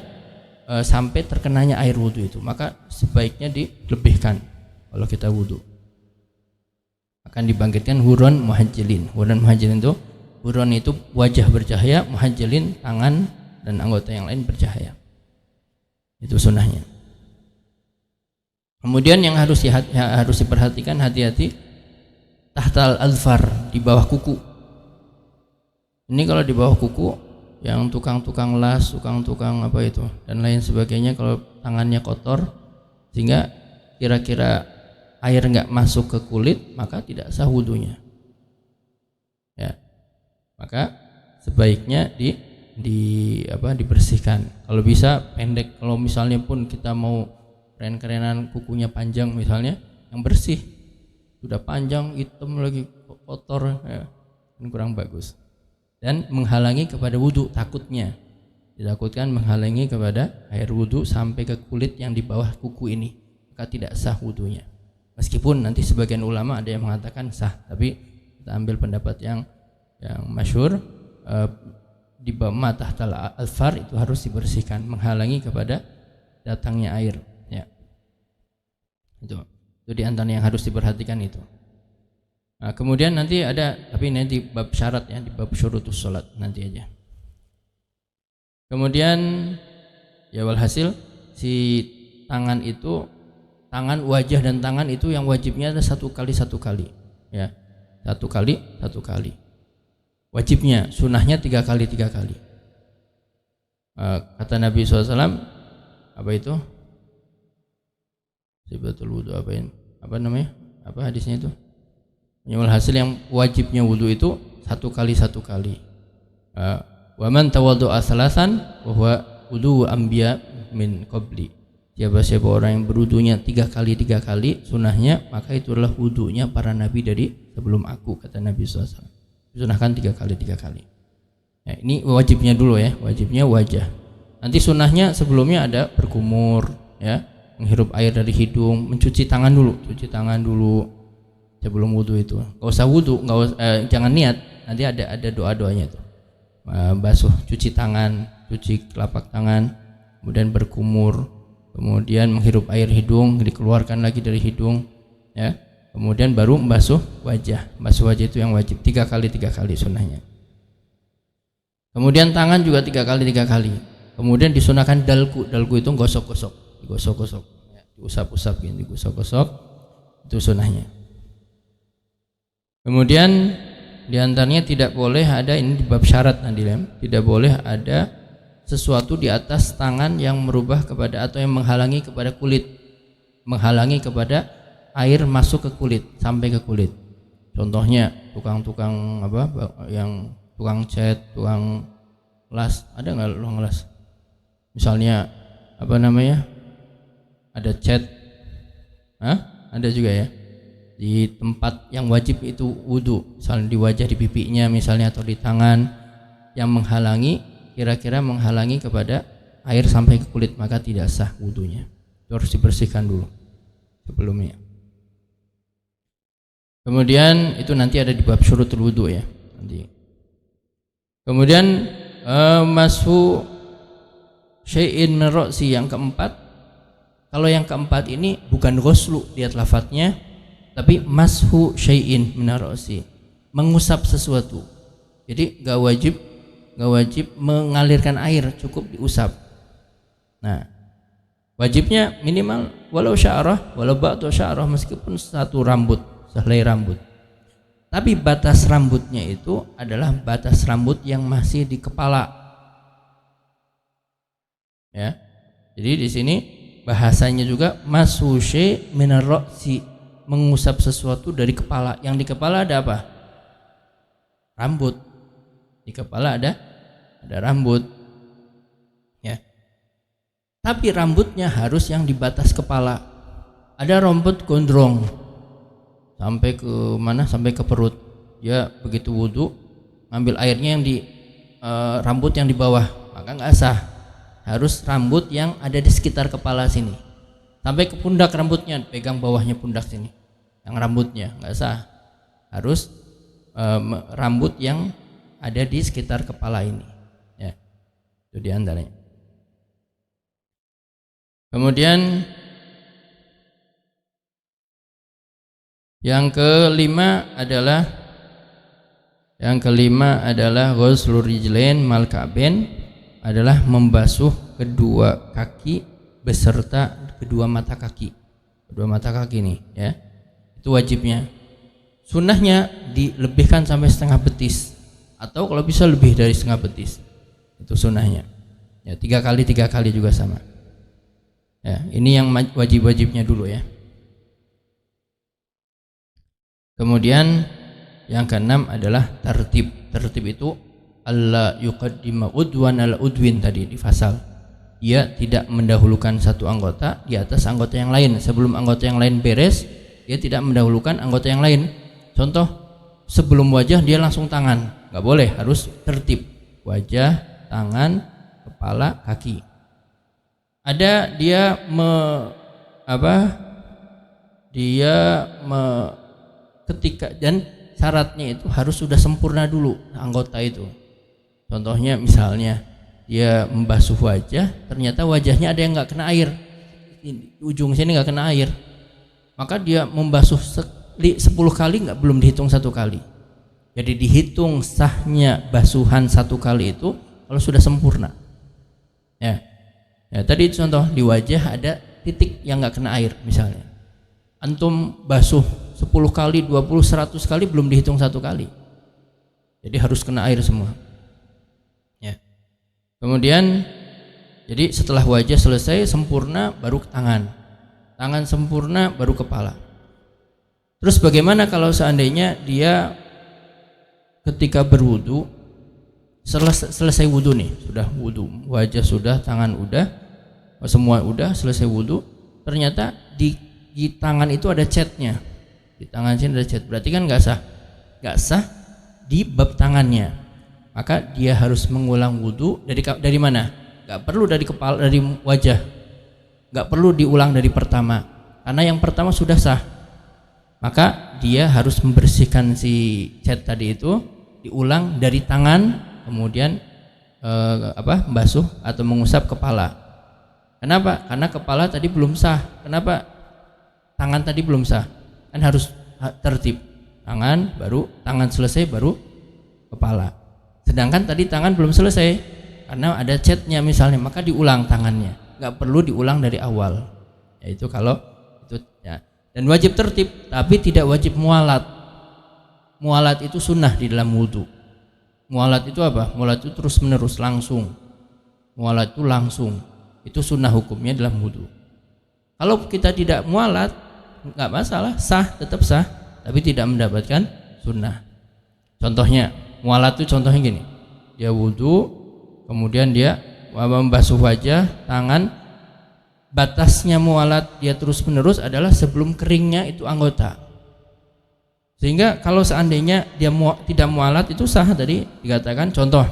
sampai terkenanya air wudu itu, maka sebaiknya dilebihkan kalau kita wudu. Maka akan dibangkitkan huron muhajjalin. Huron muhajjalin itu, huron itu wajah bercahaya, muhajjalin tangan dan anggota yang lain bercahaya. Itu sunnahnya. Kemudian yang harus diperhatikan, hati-hati tahtal alfar, di bawah kuku. Ini kalau di bawah kuku, yang tukang-tukang las, tukang-tukang apa itu dan lain sebagainya, kalau tangannya kotor sehingga kira-kira air nggak masuk ke kulit, maka tidak sah wudunya. Ya, maka sebaiknya dibersihkan. Kalau bisa pendek. Kalau misalnya pun kita mau keren-kerenan kukunya panjang misalnya, yang bersih. Sudah panjang hitam lagi kotor, ya, ini kurang bagus. Dan menghalangi kepada wudu, takutnya ditakutkan menghalangi kepada air wudu sampai ke kulit yang di bawah kuku ini, maka tidak sah wudunya. Meskipun nanti sebagian ulama ada yang mengatakan sah, tapi kita ambil pendapat yang masyhur, di bawah mata al-far itu harus dibersihkan, menghalangi kepada datangnya air. Ya, itu di antara yang harus diperhatikan itu. Nah, kemudian nanti ada, tapi ini di bab syarat ya, di bab syurutus sholat nanti aja. Kemudian ya walhasil si tangan itu, tangan, wajah dan tangan itu yang wajibnya ada satu kali ya, satu kali wajibnya. Sunnahnya 3 kali. Kata Nabi SAW, apa itu sifatul wudu, apa namanya, apa hadisnya itu, hasil yang wajibnya wudu itu 1 kali. Wa man tawaddu'a salasan wa huwa wudu anbiya min qabli. Siapa orang yang berwudunya 3 kali, sunnahnya, maka itu adalah wudunya para nabi dari sebelum aku, kata Nabi SAW. Sunahkan 3 kali. Ya, ini wajibnya dulu ya, wajibnya wajah. Nanti sunnahnya sebelumnya ada berkumur, ya, menghirup air dari hidung, mencuci tangan dulu sebelum wudu itu. Enggak usah wudu, jangan niat. Nanti ada doa-doanya itu. Basuh, cuci tangan, cuci telapak tangan, kemudian berkumur, kemudian menghirup air hidung, dikeluarkan lagi dari hidung, ya. Kemudian baru membasuh wajah. Basuh wajah itu yang wajib 3 kali sunnahnya. Kemudian tangan juga 3 kali. Kemudian disunahkan dalku itu digosok-gosok, ya, diusap-usap gitu, digosok-gosok, itu sunnahnya. Kemudian diantaranya tidak boleh ada, ini di bab syarat nanti, tidak boleh ada sesuatu di atas tangan yang merubah kepada atau yang menghalangi kepada kulit, menghalangi kepada air masuk ke kulit, sampai ke kulit. Contohnya tukang-tukang apa, yang tukang cat, tukang las, ada nggak tukang las? Misalnya apa namanya, ada cat, ada juga ya, di tempat yang wajib itu wudu, misalnya di wajah, di pipinya misalnya, atau di tangan, yang menghalangi, kira-kira menghalangi kepada air sampai ke kulit, maka tidak sah wudunya. Itu harus dibersihkan dulu sebelumnya. Kemudian itu nanti ada di bab syurutul wudu ya nanti. Kemudian mashu syai'in min ra'si, yang keempat. Kalau yang keempat ini bukan ghuslu, lihat lafadznya, tapi mashu syai'in min ra'si, mengusap sesuatu. Jadi enggak wajib mengalirkan air, cukup diusap. Nah, wajibnya minimal walau sya'rah, walau ba'du sya'rah, meskipun satu rambut, sehelai rambut. Tapi batas rambutnya itu adalah batas rambut yang masih di kepala. Ya. Jadi di sini bahasanya juga masusy minar ra'si, mengusap sesuatu dari kepala. Yang di kepala ada apa? Rambut. Di kepala ada rambut. Ya. Tapi rambutnya harus yang di batas kepala. Ada rambut gondrong sampai ke mana? Sampai ke perut. Dia begitu wudu ngambil airnya yang di rambut yang di bawah, maka nggak sah. Harus rambut yang ada di sekitar kepala sini, sampai ke pundak rambutnya, pegang bawahnya pundak sini, yang rambutnya nggak sah. Harus rambut yang ada di sekitar kepala ini, ya, itu diantaranya. Kemudian Yang kelima adalah ghuslur rijlain mal ka'bain, adalah membasuh kedua kaki beserta kedua mata kaki. Kedua mata kaki nih ya. Itu wajibnya. Sunnahnya dilebihkan sampai setengah betis, atau kalau bisa lebih dari setengah betis. Itu sunnahnya. Ya, 3 kali juga sama. Ya, ini yang wajib-wajibnya dulu ya. Kemudian yang keenam adalah tertib. Tertib itu alla yuqaddima udwan ala udwin tadi di fasal. Dia tidak mendahulukan satu anggota di atas anggota yang lain. Sebelum anggota yang lain beres, dia tidak mendahulukan anggota yang lain. Contoh, sebelum wajah dia langsung tangan. Enggak boleh, harus tertib. Wajah, tangan, kepala, kaki. Ada ketika, dan syaratnya itu harus sudah sempurna dulu anggota itu. Contohnya misalnya dia membasuh wajah, ternyata wajahnya ada yang nggak kena air, di ujung sini nggak kena air, maka dia membasuh 10 kali belum dihitung 1 kali. Jadi dihitung sahnya basuhan 1 kali itu kalau sudah sempurna. Ya, tadi contoh di wajah ada titik yang nggak kena air misalnya. Antum basuh 10 kali, 20, 100 kali belum dihitung 1 kali. Jadi harus kena air semua. Ya. Kemudian jadi setelah wajah selesai sempurna baru tangan. Tangan sempurna baru kepala. Terus bagaimana kalau seandainya dia ketika berwudu, selesai wudu nih, sudah wudu, wajah sudah, tangan udah, semua udah, selesai wudu, ternyata di tangan itu ada catnya. Di tangan sini ada cat, berarti kan nggak sah di bab tangannya. Maka dia harus mengulang wudu dari mana? Nggak perlu dari kepala, dari wajah, nggak perlu diulang dari pertama, karena yang pertama sudah sah. Maka dia harus membersihkan si cat tadi itu, diulang dari tangan, kemudian membasuh atau mengusap kepala. Kenapa? Karena kepala tadi belum sah. Kenapa? Tangan tadi belum sah. Kan harus tertib. Tangan selesai baru kepala. Sedangkan tadi tangan belum selesai karena ada catnya misalnya, maka diulang tangannya. Nggak perlu diulang dari awal. Yaitu kalau itu ya. Dan wajib tertib, tapi tidak wajib mualat. Mualat itu sunnah di dalam wudu. Mualat itu apa? Mualat itu terus menerus, langsung. Mualat itu langsung. Itu sunnah hukumnya dalam wudu. Kalau kita tidak mualat, nggak masalah, tetap sah, tapi tidak mendapatkan sunnah. Contohnya, mualat itu contohnya gini, dia wudu, kemudian dia membasuh wajah, tangan. Batasnya mualat dia terus menerus adalah sebelum keringnya itu anggota. Sehingga kalau seandainya dia tidak mualat itu sah, tadi dikatakan. Contoh,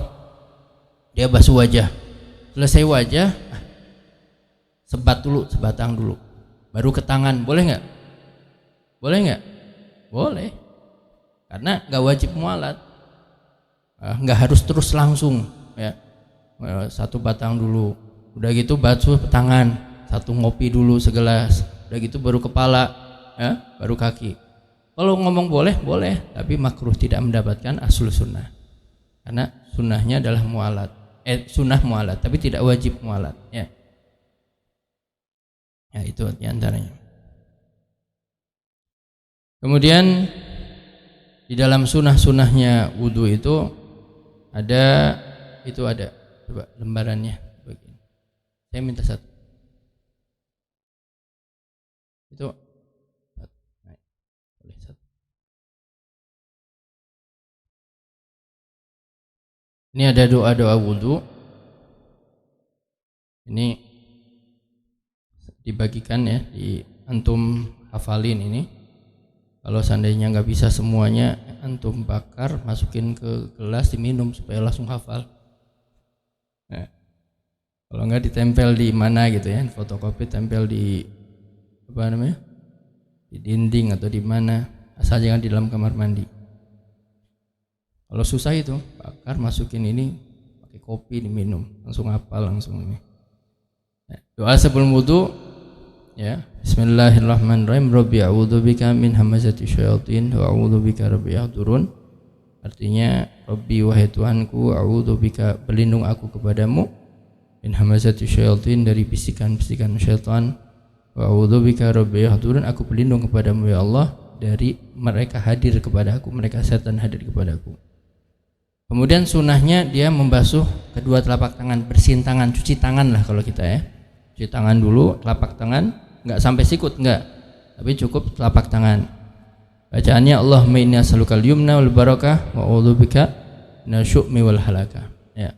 dia basuh wajah, selesai wajah, sebatang dulu, baru ke tangan, boleh nggak? Boleh, karena nggak wajib mualat, nggak harus terus langsung ya. 1 batang dulu, udah gitu basuh tangan, 1 ngopi dulu segelas, udah gitu baru kepala ya, baru kaki. Kalau ngomong boleh, tapi makruh, tidak mendapatkan asul sunnah, karena sunnahnya adalah mualat, sunnah mualat, tapi tidak wajib mualat ya. Ya, itu diantaranya. Kemudian di dalam sunnahnya wudu itu ada, coba lembarannya begini. Saya minta 1. Itu boleh 1. Ini ada doa wudu. Ini dibagikan ya, di antum hafalin ini. Kalau seandainya nggak bisa semuanya, antum bakar, masukin ke gelas, diminum supaya langsung hafal. Nah, kalau nggak ditempel di mana gitu ya, fotokopi tempel di di dinding atau di mana, asal jangan di dalam kamar mandi. Kalau susah itu bakar, masukin ini, pakai kopi, diminum, langsung hafal langsung ini. Nah, doa sebelum wudu, Ya, Bismillahirrahmanirrahim. Rabbi a'udzubika min hamazati syayatin wa a'udzubika rabbi yahdurun. Artinya, Rabbi wahai Tuhanku, a'udzubika berlindung aku kepadamu min hamazati syayatin dari bisikan-bisikan syaitan, wa a'udzubika rabbi yahdurun, aku berlindung kepadamu ya Allah dari mereka hadir kepada aku, mereka setan hadir kepadaku. Kemudian sunnahnya dia membasuh kedua telapak tangan, bersihin tangan, cuci tangan lah kalau kita ya. Cuci tangan dulu, telapak tangan, enggak sampai sikut enggak, tapi cukup telapak tangan. Bacaannya Allahumma inni as'alukal yumna wal barakah wa a'udzubika minasyu'mi wal halakah. Ya.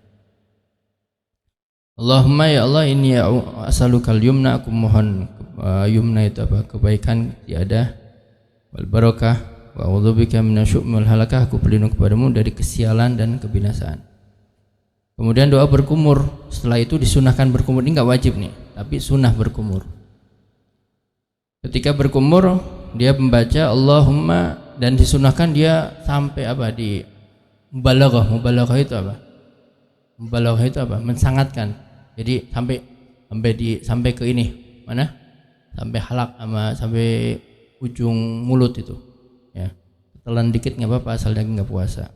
Allahumma ya Allah inni as'alukal yumna, aku mohon yumna itu apa? Kebaikan tiada, wal barakah wa a'udzubika minasyu'mi wal halakah, aku berlindung kepadamu dari kesialan dan kebinasaan. Kemudian doa berkumur. Setelah itu disunahkan berkumur. Ini enggak wajib nih, tapi sunnah berkumur. Ketika berkumur dia membaca Allahumma, dan disunahkan dia sampai apa, di mubalaghah. Mubalaghah itu apa? Mubalaghah itu apa? Mensangatkan. Jadi sampai ke ini mana? Sampai halak sama sampai ujung mulut itu. Ya, telan dikit nggak apa-apa asal lagi nggak puasa.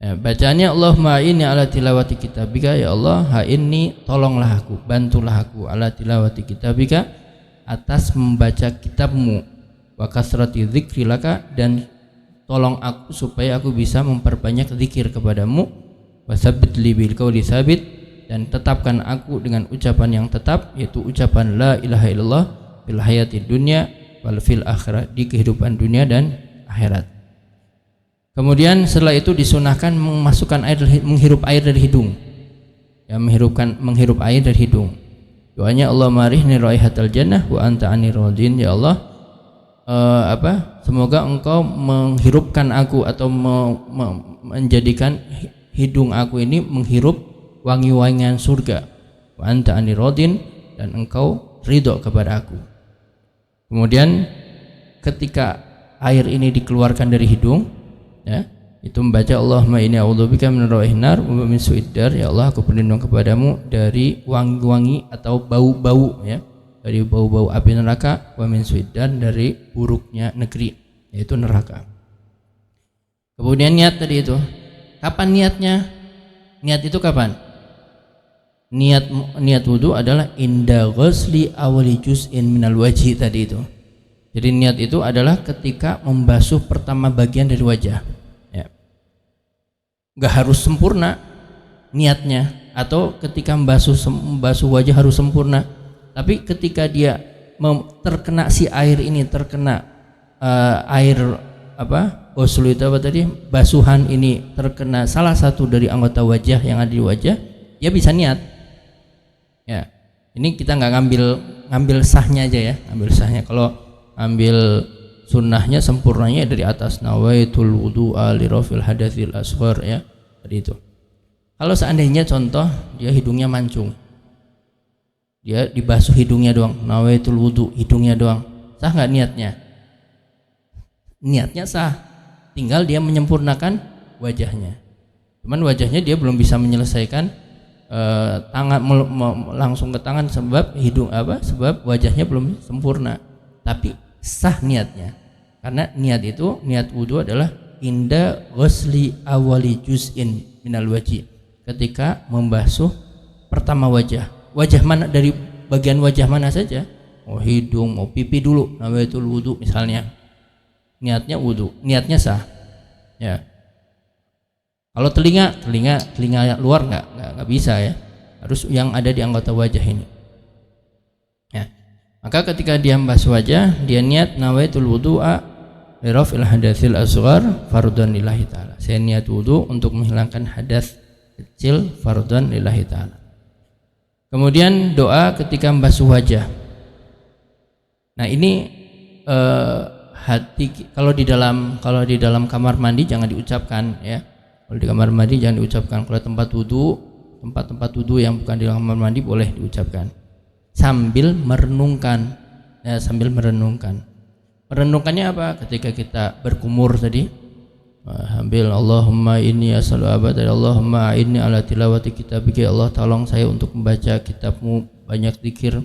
Ya, bacaannya Allahumma inni ala tilawati kitabika, ya Allah inni tolonglah aku, bantulah aku ala tilawati kitabika, atas membaca kitabmu, wa kasrati dzikri laka, dan tolong aku supaya aku bisa memperbanyak zikir kepadamu, wa tsabbit li bil qawli tsabit, dan tetapkan aku dengan ucapan yang tetap, yaitu ucapan la ilaha illallah fil hayatid dunya wal fil akhirah, di kehidupan dunia dan akhirat. Kemudian setelah itu disunahkan memasukkan air, menghirup air dari hidung. Ya, menghirup air dari hidung. Doanya Allahumma arihni raihatal jannah wa anta anir radin, ya Allah semoga engkau menghirupkan aku atau menjadikan hidung aku ini menghirup wangi-wangian surga. Wa anta anir radin, dan engkau ridho kepada aku. Kemudian ketika air ini dikeluarkan dari hidung, ya, itu membaca Allahumma inni a'udzubika min raihin nar wa min su'id dar, ya Allah aku berlindung kepadamu dari wangi-wangi atau bau-bau, ya, dari bau-bau api neraka, wa min su'id dar, dari buruknya negeri yaitu neraka. Kemudian niat tadi itu, kapan niatnya? Niat itu kapan? Niat wudu adalah inda ghusli awali juz'in minal wajhi tadi itu. Jadi niat itu adalah ketika membasuh pertama bagian dari wajah. Ya. Gak harus sempurna niatnya, atau ketika membasuh wajah harus sempurna. Tapi ketika dia terkena si air ini, terkena air apa? Ghusl itu apa tadi? Basuhan ini terkena salah satu dari anggota wajah yang ada di wajah, dia bisa niat. Ya. Ini kita nggak ngambil sahnya aja ya, ngambil sahnya. Kalau ambil sunnahnya sempurnanya dari atas, nawaitul wudu'a li rafil hadatsil asghar, ya, tadi itu. Kalau seandainya contoh dia hidungnya mancung, dia dibasuh hidungnya doang, nawaitul wudu, hidungnya doang, sah nggak niatnya? Niatnya sah, tinggal dia menyempurnakan wajahnya. Cuman wajahnya dia belum bisa menyelesaikan tangan langsung ke tangan sebab sebab wajahnya belum sempurna. Tapi sah niatnya, karena niat wudu adalah inda ghusli awali juz'in minal wajhi, ketika membasuh pertama wajah mana, dari bagian wajah mana saja, mau hidung mau pipi dulu, nawaitul wudu misalnya, niatnya wudu, niatnya sah. Ya. Kalau telinga luar nggak bisa, ya, harus yang ada di anggota wajah ini. Ya. Maka ketika dia membasuh wajah, dia niat nawaitul wudu'a li raf'il hadatsil asghar fardhan lillahi ta'ala. Saya niat wudu untuk menghilangkan hadas kecil fardhan lillahi ta'ala. Kemudian doa ketika membasuh wajah. Nah, ini kalau di dalam kamar mandi jangan diucapkan, ya. Kalau di kamar mandi jangan diucapkan. Kalau tempat wudu yang bukan di dalam kamar mandi boleh diucapkan. Sambil merenungkan, ya, merenungkannya apa? Ketika kita berkumur tadi, ambil Allahumma inni as'alu abada, Allahumma inni ala tilawati kitabika, ya Allah tolong saya untuk membaca kitabmu, banyak zikir,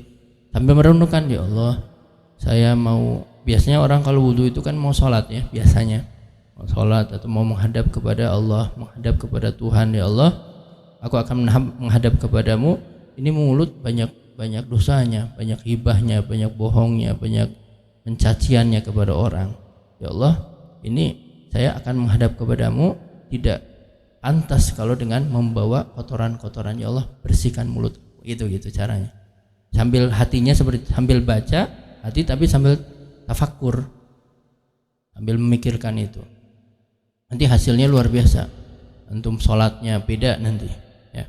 sambil merenungkan, ya Allah, saya mau, biasanya orang kalau wudhu itu kan mau sholat ya, biasanya mau sholat atau mau menghadap kepada Allah, menghadap kepada Tuhan. Ya Allah, aku akan menghadap kepadamu, ini mulut banyak dosanya, banyak hibahnya, banyak bohongnya, banyak pencaciannya kepada orang. Ya Allah, ini saya akan menghadap kepadamu, tidak pantas kalau dengan membawa kotoran-kotoran. Ya Allah, bersihkan mulut. Gitu caranya. Sambil hatinya seperti sambil baca hati, tapi sambil tafakkur, sambil memikirkan itu. Nanti hasilnya luar biasa. Antum sholatnya beda nanti. Ya.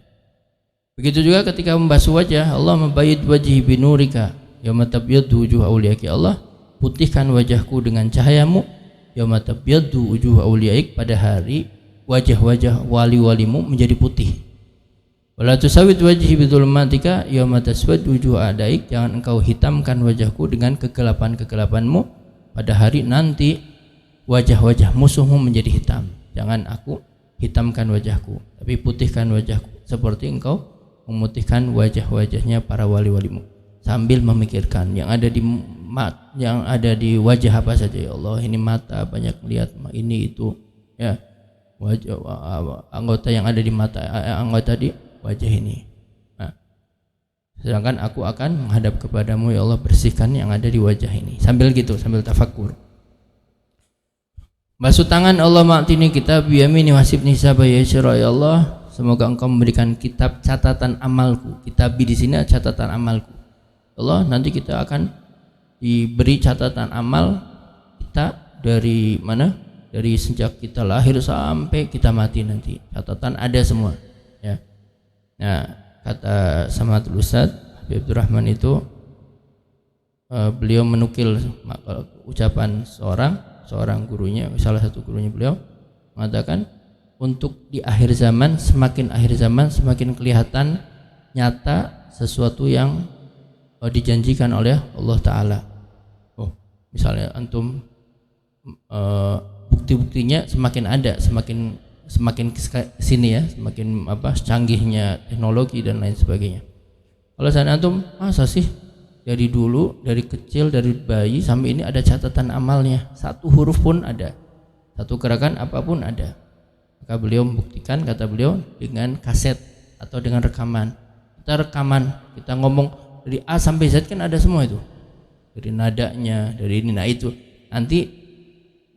Begitu juga ketika membasuh wajah, Allah membayid wajhi binurika yauma tabyaddu wujuh awliyaik. Ya Allah, putihkan wajahku dengan cahayamu yauma tabyaddu wujuh awliyaik, pada hari wajah-wajah wali-walimu menjadi putih. Wala tusawwid wajhi bidzulmatika yauma taswad wujuh a'daik, jangan engkau hitamkan wajahku dengan kegelapan-kegelapanmu, pada hari nanti wajah-wajah musuhmu menjadi hitam. Jangan aku hitamkan wajahku, tapi putihkan wajahku seperti engkau memutihkan wajah-wajahnya para wali-walimu. Sambil memikirkan yang ada di wajah apa saja. Ya Allah, ini mata banyak lihat, ini itu ya, wajah anggota yang ada di mata, anggota di wajah ini. Nah, sedangkan aku akan menghadap kepadamu, ya Allah, bersihkan yang ada di wajah ini. Sambil gitu, sambil tafakur. Basuh tangan, Allah ma'tini kitab biyamini wasibni hisaba ya Allah, semoga engkau memberikan kitab catatan amalku. Kitab di sini catatan amalku. Allah, nanti kita akan diberi catatan amal kita dari mana? Dari sejak kita lahir sampai kita mati nanti. Catatan ada semua. Ya. Nah, kata Samatul Ustaz Habib Abdurrahman itu, beliau menukil ucapan seorang gurunya, salah satu gurunya beliau mengatakan, untuk di akhir zaman, semakin akhir zaman semakin kelihatan nyata sesuatu yang dijanjikan oleh Allah Ta'ala. Oh, misalnya antum bukti-buktinya semakin ada, semakin sini ya, semakin canggihnya teknologi dan lain sebagainya. Kalau saya antum, masa sih dari dulu, dari kecil, dari bayi sampai ini ada catatan amalnya, satu huruf pun ada, satu gerakan apapun ada. Maka beliau membuktikan, kata beliau, dengan kaset atau dengan rekaman. Kita rekaman, kita ngomong dari A sampai Z kan ada semua itu, dari nadanya, dari ini, nah itu nanti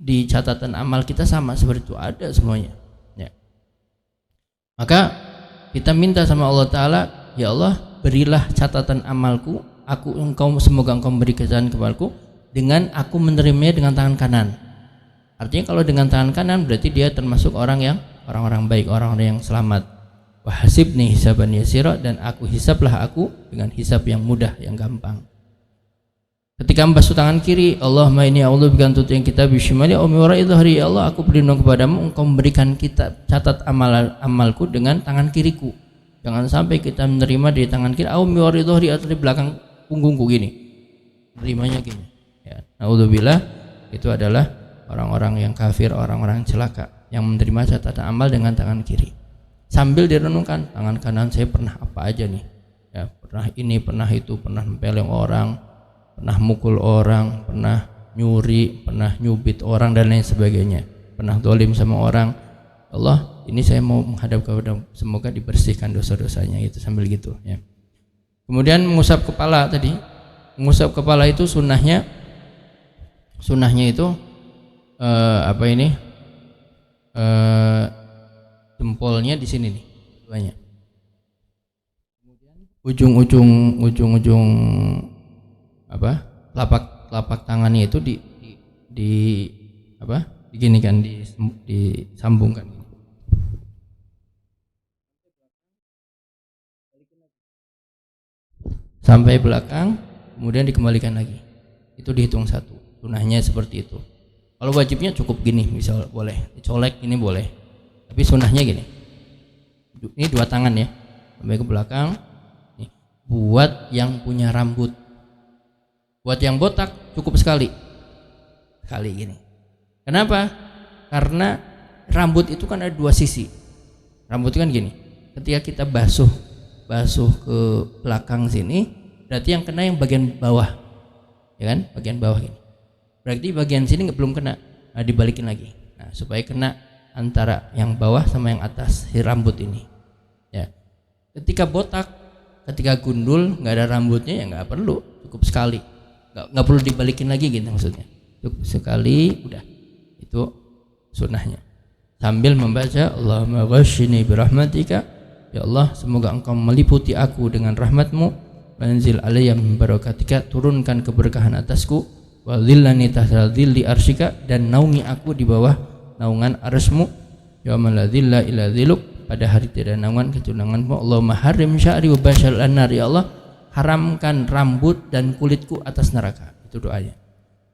di catatan amal kita sama seperti itu, ada semuanya. Maka kita minta sama Allah Ta'ala, ya Allah, berilah catatan amalku, semoga engkau memberi catatan kepadaku dengan aku menerimanya dengan tangan kanan. Artinya kalau dengan tangan kanan berarti dia termasuk orang-orang baik, orang-orang yang selamat. Wahasibni hisaban yasira, dan aku hisablah aku dengan hisab yang mudah, yang gampang. Ketika membasuh tangan kiri, Allahumma inni a'udzubika an tu'tiya kitab bishimali aw min wara'i dhahri, ya Allah, aku berlindung kepadamu engkau memberikan kitab catat amalku dengan tangan kiriku. Jangan sampai kita menerima di tangan kiri, aw min wara'i dhahri, atau di belakang punggungku gini, nerimanya gini ya. Naudzubillah, itu adalah orang-orang yang kafir, orang-orang celaka yang menerima catatan amal dengan tangan kiri. Sambil direnungkan, tangan kanan saya pernah apa aja nih ya, pernah ini, pernah itu, pernah nempeleng orang, pernah mukul orang, pernah nyuri, pernah nyubit orang dan lain sebagainya, pernah zalim sama orang. Allah, ini saya mau menghadap kepada, semoga dibersihkan dosa-dosanya, itu sambil gitu ya. Kemudian mengusap kepala tadi, mengusap kepala itu sunnahnya itu jempolnya di sini nih, banyak. Ujung-ujung telapak tangannya itu diginikan, disambungkan sampai belakang, kemudian dikembalikan lagi. Itu dihitung satu. Sunnahnya seperti itu. Kalau wajibnya cukup gini, misal boleh dicolek, ini boleh. Tapi sunnahnya gini. Ini dua tangan ya, sampai ke belakang. Nih, buat yang punya rambut. Buat yang botak cukup sekali gini. Kenapa? Karena rambut itu kan ada dua sisi. Rambut itu kan gini. Ketika kita basuh ke belakang sini berarti yang kena yang bagian bawah, ya kan? Bagian bawah ini. Berarti bagian sini belum kena, nah, dibalikin lagi. Nah, supaya kena antara yang bawah sama yang atas si rambut ini. Ya. Ketika botak, ketika gundul nggak ada rambutnya ya nggak perlu, cukup sekali, nggak perlu dibalikin lagi gitu maksudnya. Cukup sekali udah, itu sunnahnya. Sambil membaca Allahumma ghashini birahmatika, ya Allah semoga engkau meliputi aku dengan rahmatmu, wanzil alayya min barakatika, turunkan keberkahan atasku, wa dhillani tahta dhilli arsyika, dan naungi aku di bawah naungan arsy-Mu, yaumal la dhilla illa dhilluk, pada hari tidak naungan kecuali naungan-Mu. Allahumma harim sya'ri wa bashal annar, ya Allah haramkan rambut dan kulitku atas neraka. Itu doanya.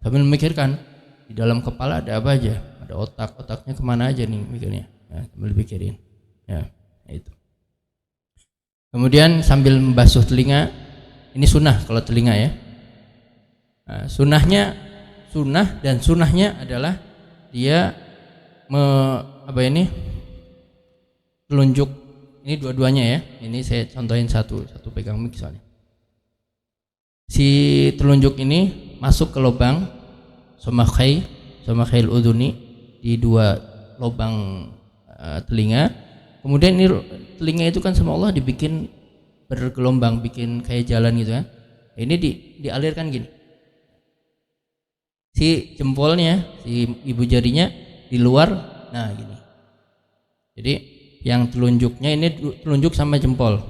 Sambil memikirkan di dalam kepala ada apa aja, ada otaknya kemana aja nih mikirnya, ya, sambil pikirin, ya itu. Kemudian sambil membasuh telinga, ini sunnah kalau telinga ya. Nah, sunnahnya adalah dia telunjuk, ini dua-duanya ya. Ini saya contohin satu pegang mic soalnya. Si telunjuk ini masuk ke lubang somakhail udhuni, di dua lubang telinga. Kemudian ini telinga itu kan sama Allah dibikin bergelombang, bikin kayak jalan gitu kan. Ini dialirkan gini. Si jempolnya, si ibu jarinya di luar, nah gini. Jadi yang telunjuknya ini telunjuk sama jempol.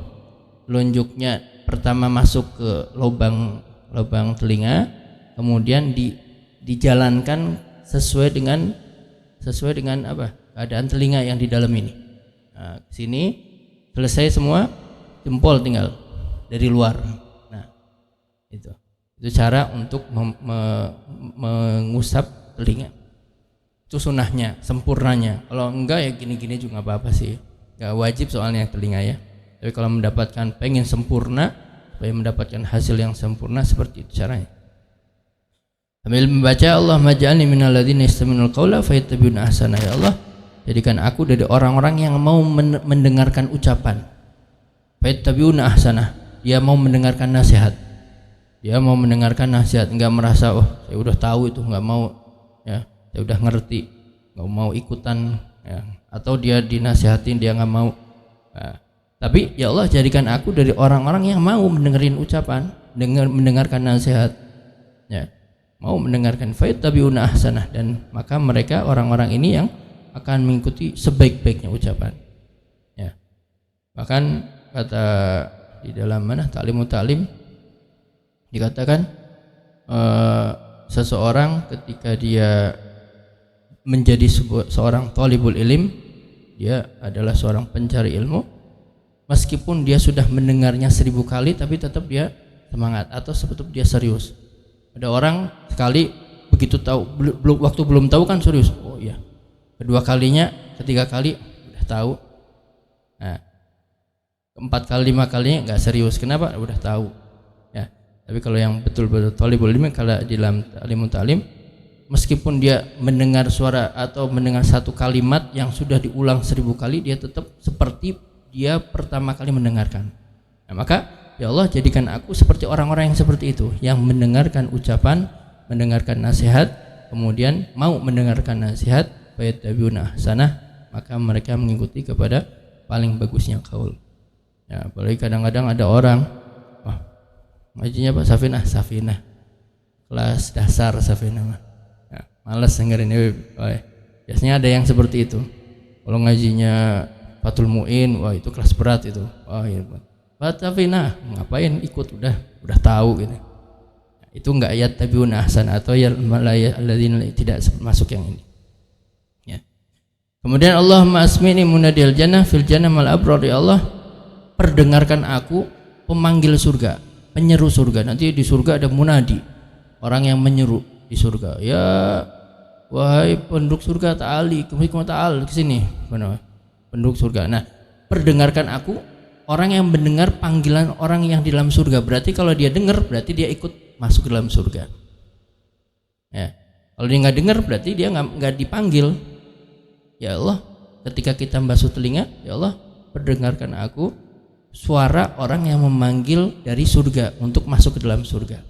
Telunjuknya pertama masuk ke lubang telinga, kemudian dijalankan sesuai dengan apa? Keadaan telinga yang di dalam ini. Nah, sini selesai semua, jempol tinggal dari luar. Nah, itu cara untuk mengusap telinga. Itu sunnahnya, sempurnanya. Kalau enggak ya gini-gini juga nggak apa-apa sih. Nggak wajib soalnya telinga ya. Tapi kalau pengen sempurna, supaya mendapatkan hasil yang sempurna, seperti itu caranya. Sambil membaca Allahumma ja'alni minal ladzina yastami'unal qawla fayattabi'una ahsana, ya Allah jadikan aku dari orang-orang yang mau mendengarkan ucapan. Fayattabi'una ahsana, dia mau mendengarkan nasihat. Dia mau mendengarkan nasihat, enggak merasa saya udah tahu itu, enggak mau ya, saya udah ngerti, enggak mau ikutan ya. Atau dia dinasihatin dia enggak mau. Nah, tapi ya Allah jadikan aku dari orang-orang yang mau mendengarin ucapan, mendengarkan nasihat. Ya. Mau mendengarkan fayattabi'una ahsanah, dan maka mereka orang-orang ini yang akan mengikuti sebaik-baiknya ucapan. Ya. Bahkan kata di dalam Ta'limut Ta'lim dikatakan seseorang ketika dia menjadi seorang thalibul ilm, dia adalah seorang pencari ilmu, meskipun dia sudah mendengarnya 1000 kali tapi tetap dia semangat atau tetap dia serius. Ada orang sekali begitu tahu, waktu belum tahu kan serius, oh iya, kedua kalinya, ketiga kali udah tahu, nah keempat kali, 5 kalinya nggak serius. Kenapa? Udah tahu ya. Tapi kalau yang betul-betul thalibul ilmi, kalau di dalam Ta'limut Ta'lim, meskipun dia mendengar suara atau mendengar satu kalimat yang sudah diulang 1000 kali, dia tetap seperti dia pertama kali mendengarkan. Nah, maka ya Allah jadikan aku seperti orang-orang yang seperti itu, yang mendengarkan ucapan, mendengarkan nasihat, kemudian mau mendengarkan nasihat, fayattabi'una ahsanah, maka mereka mengikuti kepada paling bagusnya qaul. Ya, apalagi kadang-kadang ada orang, wah, ngajinya Pak Safinah, kelas dasar Safinah mah. Ya, malas dengerin ini. Biasanya ada yang seperti itu. Kalau ngajinya Fathul Mu'in, wah itu kelas berat itu. Wah, iya, tapi ngapain ikut, udah tahu gitu. Nah, itu enggak ayat tabiun ahsan atau ya alladzina, tidak masuk yang ini. Ya. Kemudian Allahumma asmini munadil jannah fil jannah mal abrar, ya Allah perdengarkan aku pemanggil surga, penyeru surga. Nanti di surga ada munadi, orang yang menyeru di surga. Ya wahai penduduk surga ta'ali, ta'al ke sini. Penduduk surga. Nah, perdengarkan aku, orang yang mendengar panggilan orang yang di dalam surga. Berarti kalau dia dengar, berarti dia ikut masuk ke dalam surga. Ya. Kalau dia nggak dengar, berarti dia nggak dipanggil. Ya Allah, ketika kita membasuh telinga, ya Allah perdengarkan aku suara orang yang memanggil dari surga untuk masuk ke dalam surga.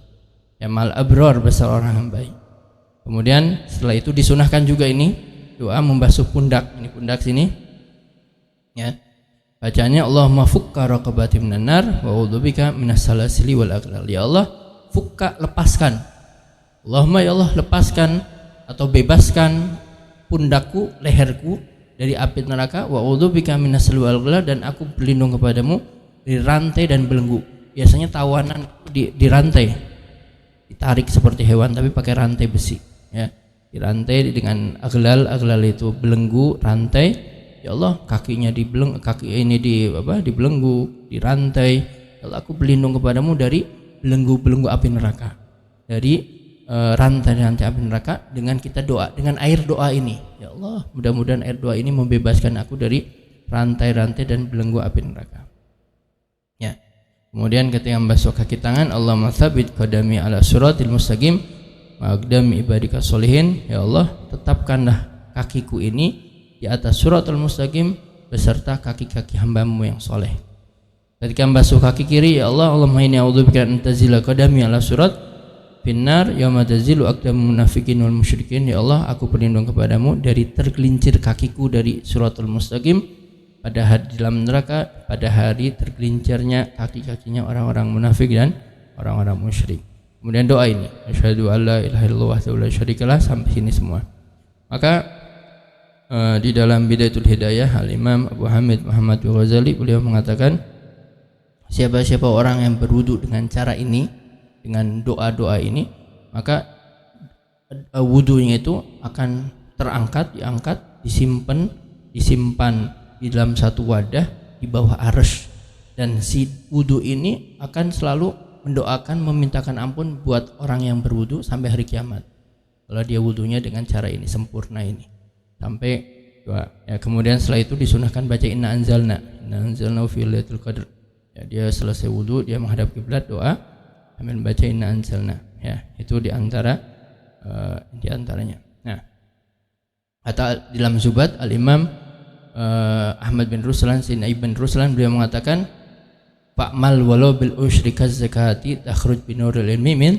Ya mal abror, besar orang yang baik. Kemudian setelah itu disunahkan juga ini doa membasuh pundak. Ini pundak sini. Ya. Bacanya Allahumma fukka raqabati minan nar wa a'udzubika minas salasili wal aghlal. Ya Allah, fukka, lepaskan. Allahumma ya Allah, lepaskan atau bebaskan pundakku, leherku dari api neraka, wa a'udzubika minas salasili wal aghlal, dan aku berlindung kepadamu dari rantai dan belenggu. Biasanya tawanan di rantai, ditarik seperti hewan tapi pakai rantai besi, ya. Dirantai dengan aghlal itu belenggu, rantai. Ya Allah, kakinya kaki ini dibelenggu, dirantai. Ya Allah, aku berlindung kepadamu dari belenggu api neraka, dari rantai api neraka, dengan kita doa, dengan air doa ini. Ya Allah, mudah-mudahan air doa ini membebaskan aku dari rantai-rantai dan belenggu api neraka. Ya. Kemudian ketika membasuh kaki tangan, Allahumma tsabbit qadami ala siratil mustaqim maqdami ibadika sholihin. Ya Allah, tetapkanlah kakiku ini di atas suratul mustaqim beserta kaki-kaki hambamu yang soleh. Ketika membasuh kaki kiri, ya Allah, Allahumma inni a'udzubika an tazila qadami ala surat finnar yauma tazilu aqdamul munafiqin wal musyrikin. Ya Allah, aku berlindung kepadamu dari tergelincir kakiku dari suratul mustaqim pada hari dalam neraka, pada hari tergelincirnya kaki-kakinya orang-orang munafik dan orang-orang musyrik. Kemudian doa ini, asyhadu alla ilaha illallah wa la syarikalah, sampai sini semua. Maka di dalam Bidayatul Hidayah, Al-Imam Abu Hamid Muhammad Al-Ghazali, beliau mengatakan siapa-siapa orang yang berwudu dengan cara ini, dengan doa-doa ini, maka wudunya itu akan diangkat, disimpan di dalam satu wadah di bawah arsy, dan si wudu ini akan selalu mendoakan, memintakan ampun buat orang yang berwudu sampai hari kiamat kalau dia wudunya dengan cara ini, sempurna ini, sampai doa. Ya, kemudian setelah itu disunahkan baca inna anzalna fi lailatul qadr. Ya, dia selesai wudu, dia menghadap kiblat, doa sambil baca inna anzalna. Ya, itu di antaranya. Nah, kata dalam Zubat, Al-Imam Ahmad bin Ruslan, Sayyidina Ibn Ruslan, beliau mengatakan fa'mal walau bil usyri kaz-zakati takhruj bi nuril ilmi min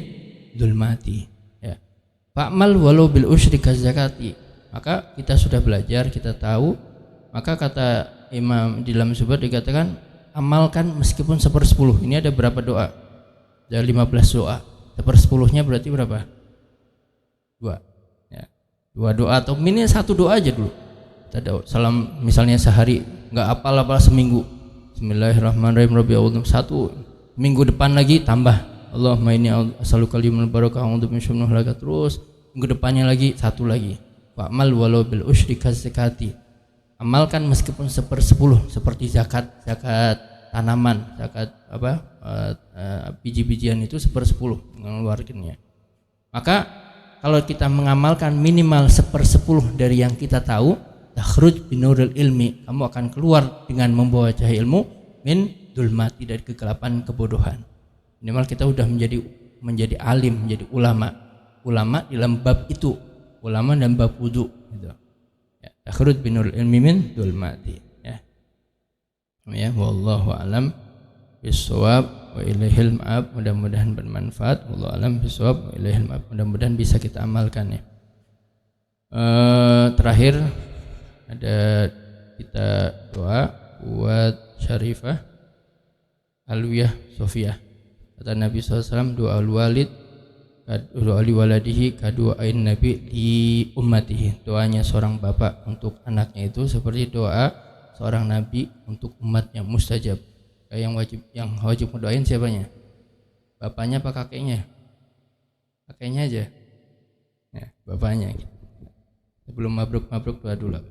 dzulmati. Ya. Fa'mal walau bil usyri kaz-zakati. Maka kita sudah belajar, kita tahu, maka kata Imam di dalam Zubat dikatakan amalkan meskipun 1/10. Ini ada berapa doa? Ada 15 doa. 1/10-nya berarti berapa? 2. Ya. 2 doa atau minimal 1 doa aja dulu. Kita salam misalnya sehari, enggak apal seminggu. Bismillahirrahmanirrahim, Rabbi a'udzu, 1 minggu depan lagi tambah Allahumma inni as'aluka kalimul barakah a'udzu min syarri ma khalaq, terus minggu depannya lagi 1 lagi. Wa'mal walau bil usyri kaz-zakati. Amalkan meskipun 1/10, seperti zakat tanaman, zakat biji-bijian itu 1/10 mengeluarkannya. Maka kalau kita mengamalkan minimal 1/10 dari yang kita tahu, takhruj binuril ilmi, kamu akan keluar dengan membawa cahaya ilmu, min dzulmati, dari kegelapan kebodohan. Minimal kita sudah menjadi alim, menjadi ulama dalam bab itu, ulama dan bab wudu gitu. Ya, takhruj binuril ilmi min dzulmati. Ya, wallahu alam bisawab wa ilaihil ma'ab. Mudah-mudahan bermanfaat. Wallahu alam bisawab wa ilaihil ma'ab. Mudah-mudahan bisa kita amalkan ya. Terakhir ada kita doa buat Syarifah Alwiyah Sofiyah. Kata Nabi SAW, doa walid doa li waladihi kadu'ain nabi di ummatihi. Doanya seorang bapak untuk anaknya itu seperti doa seorang nabi untuk umatnya, mustajab. Yang wajib mendoain siapanya? Bapaknya apa kakeknya? Kakeknya aja. Ya, bapaknya. Sebelum mabruk doa dulu.